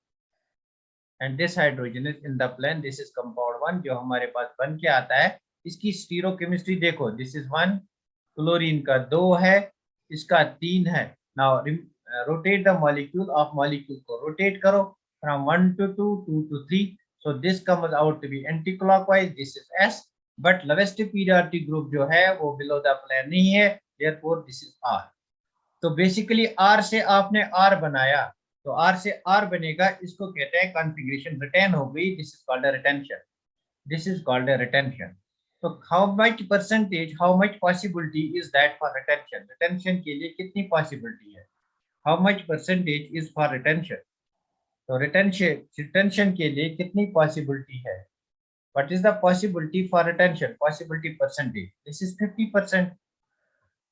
and this hydrogen is in the plane, this is compound 1 जो हमारे पास बन के आता है। इसकी स्टीरोकेमिस्ट्री देखो, दिस इज 1, क्लोरीन का 2 है, इसका 3 है। Now rotate the molecule, of molecule को रोटेट करो from 1 to 2, 2 to 3, so this comes out to be anti-clockwise, this is S, but lowest priority group जो है वो below the plane नहीं है, therefore this is R। तो बेसिकली R से आपने R बनाया, तो R से R बनेगा, इसको कहते हैं कॉन्फ़िगरेशन, रिटेन हो गई, this is called a retention, this is called a retention. तो how much percentage, how much possibility is that for retention, retention के लिए कितनी पॉसिबिलिटी है, how much percentage is for retention, तो रिटेंशन, रिटेंशन के लिए कितनी पॉसिबिलिटी है, what is the possibility for retention, possibility percentage, this is 50%,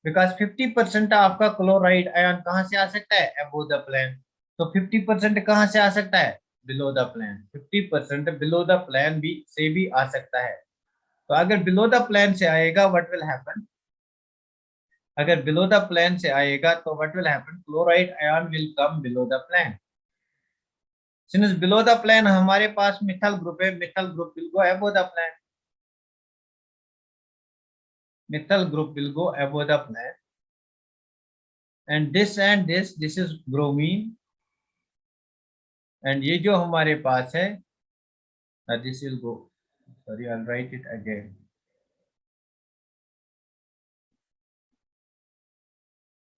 because 50% आपका क्लोराइड आयन कहाँ से आ सकता है, अबो द प्लेन, तो 50% कहाँ से आ सकता है, below the plane, 50% below the plane भी से भी आ सकता है। तो अगर बिलो द प्लेन से आएगा व्हाट विल हैपन, अगर बिलो द प्लेन से आएगा तो what will happen, chloride ion will come below the plane, since below the plane हमारे पास मिथाइल ग्रुप है, methyl group will go above the plane, methyl group will go above the plane, and this is bromine, and ये जो हमारे पास है, this will go, sorry I'll write it again,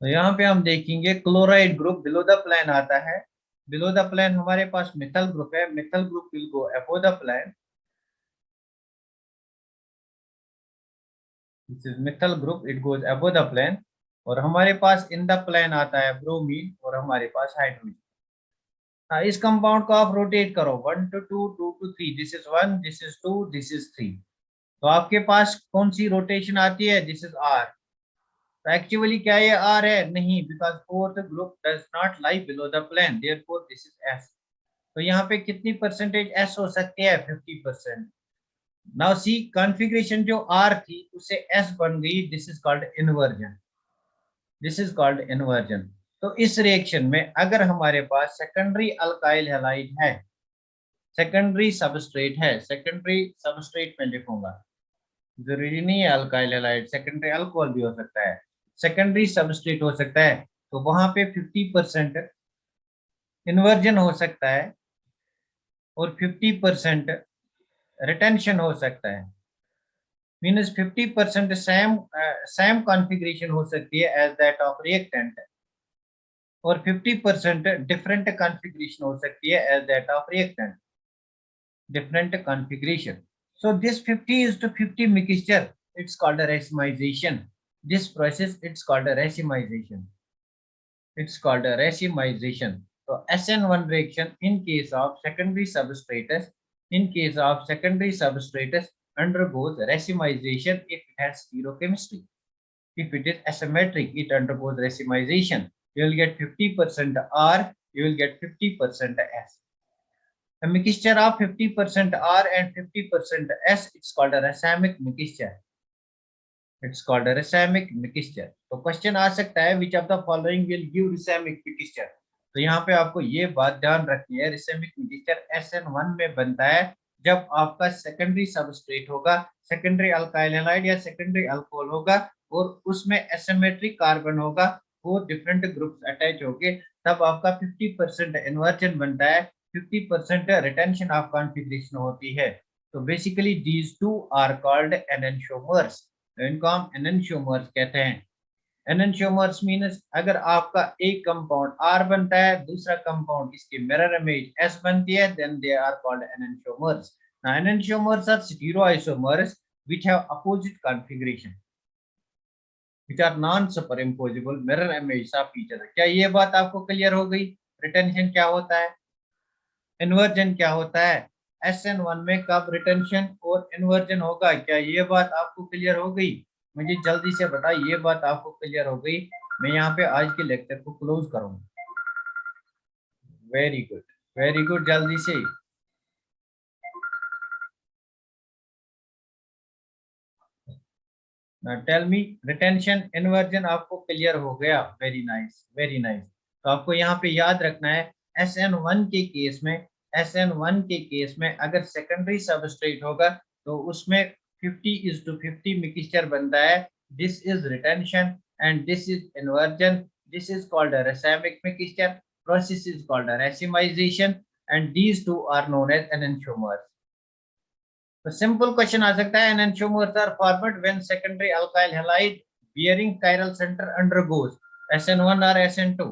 तो यहाँ पे हम देखेंगे chloride group below the plane आता है, बिलो द प्लेन हमारे पास मिथाइल ग्रुप है, methyl group will go above the plane, this is methyl group, it goes above the plane, और हमारे पास इन द प्लेन आता है ब्रोमीन और हमारे पास हाइड्रोजन। इस कंपाउंड को आप रोटेट करो 1 to 2, 2 to 3, this is 1, this is 2, this is 3, तो आपके पास कौन सी रोटेशन आती है, दिस इज R। तो एक्चुअली क्या ये R है, नहीं, because fourth group does not lie below the plane, therefore this is S। तो यहाँ पे कितनी परसेंटेज S हो सकती है, 50%। नाउ सी कॉन्फ़िगरेशन जो R थी उससे S बन गई, this is called inversion, this is called inversion. तो इस रिएक्शन में अगर हमारे पास सेकेंडरी अल्काइल हैलाइड है, सेकेंडरी सबस्ट्रेट है, सेकेंडरी सबस्ट्रेट में लिखूंगा, जरूरी नहीं है अल्काइल हैलाइड, सेकेंडरी अल्कोहल भी हो सकता है, सेकेंडरी सबस्ट्रेट हो सकता है, तो वहां पे 50% इन्वर्जन हो सकता है और 50% रिटेंशन हो सकता है। मीन्स 50% सेम कॉन्फ़िगरेशन हो सकती है एज दैट ऑफ रिएक्टेंट और 50% डिफरेंट कॉन्फ़िगरेशन हो सकती है as that of reactant, different configuration. So this 50 is to 50 mixture, it's called a racemization. This process, it's called a racemization. It's called a racemization. So SN1 reaction in case of secondary substratus, in case of secondary substratus undergoes racemization if it has zero chemistry. If it is asymmetric, it undergoes racemization. You will get 50% R, you will get 50% S. A mixture of 50% R and 50% S, it's called a racemic mixture. It's called a racemic mixture. तो क्वेश्चन आ सकता है which of the following will give racemic mixture. तो यहाँ पे आपको ये बात ध्यान रखनी है, racemic mixture SN1 में बनता है जब आपका सेकेंडरी सबस्ट्रेट होगा, सेकेंडरी अल्काइल हैलाइड या सेकेंडरी अल्कोहल होगा और उसमें एसिमेट्रिक कार्बन होगा, वो डिफरेंट ग्रुप्स अटैच होंगे, तब आपका 50% इन्वर्जन बनता है, 50% रिटेंशन ऑफ कॉन्फ़िगरेशन होती है। तो basically these two are called enantiomers, इनको हम एनेंटियोमर्स कहते हैं। एनेंटियोमर्स मीन्स अगर आपका एक कंपाउंड R बनता है, दूसरा कंपाउंड इसकी मिरर इमेज S बनती है, then they are called enantiomers. Now enantiomers are stereoisomers which have opposite configuration, which are non-superimposable mirror images of each other. क्या ये बात आपको क्लियर हो गई? रिटेंशन क्या होता है, इन्वर्जन क्या होता है, SN1 में कब रिटेंशन और इन्वर्जन होगा, क्या ये बात आपको क्लियर हो गई? मुझे जल्दी से बता, ये बात आपको क्लियर हो गई? मैं यहाँ पे आज के लेक्चर को क्लोज करूंगा। वेरी गुड, वेरी गुड, जल्दी से। टेल मी, रिटेंशन इन्वर्जन आपको क्लियर हो गया? Very nice, very nice. तो आपको यहाँ पे याद रखना है SN1 के केस में, SN1 के केस में अगर सेकेंडरी सबस्ट्रेट होगा तो उसमें 50:50 मिक्सचर बनता है। This is retention and this is inversion, this is called a racemic mixture, process is called a racemization and these two are known as enantiomers. तो सिंपल क्वेश्चन आ सकता है, enantiomers are formed when secondary alkyl halide bearing chiral center undergoes SN1 or SN2.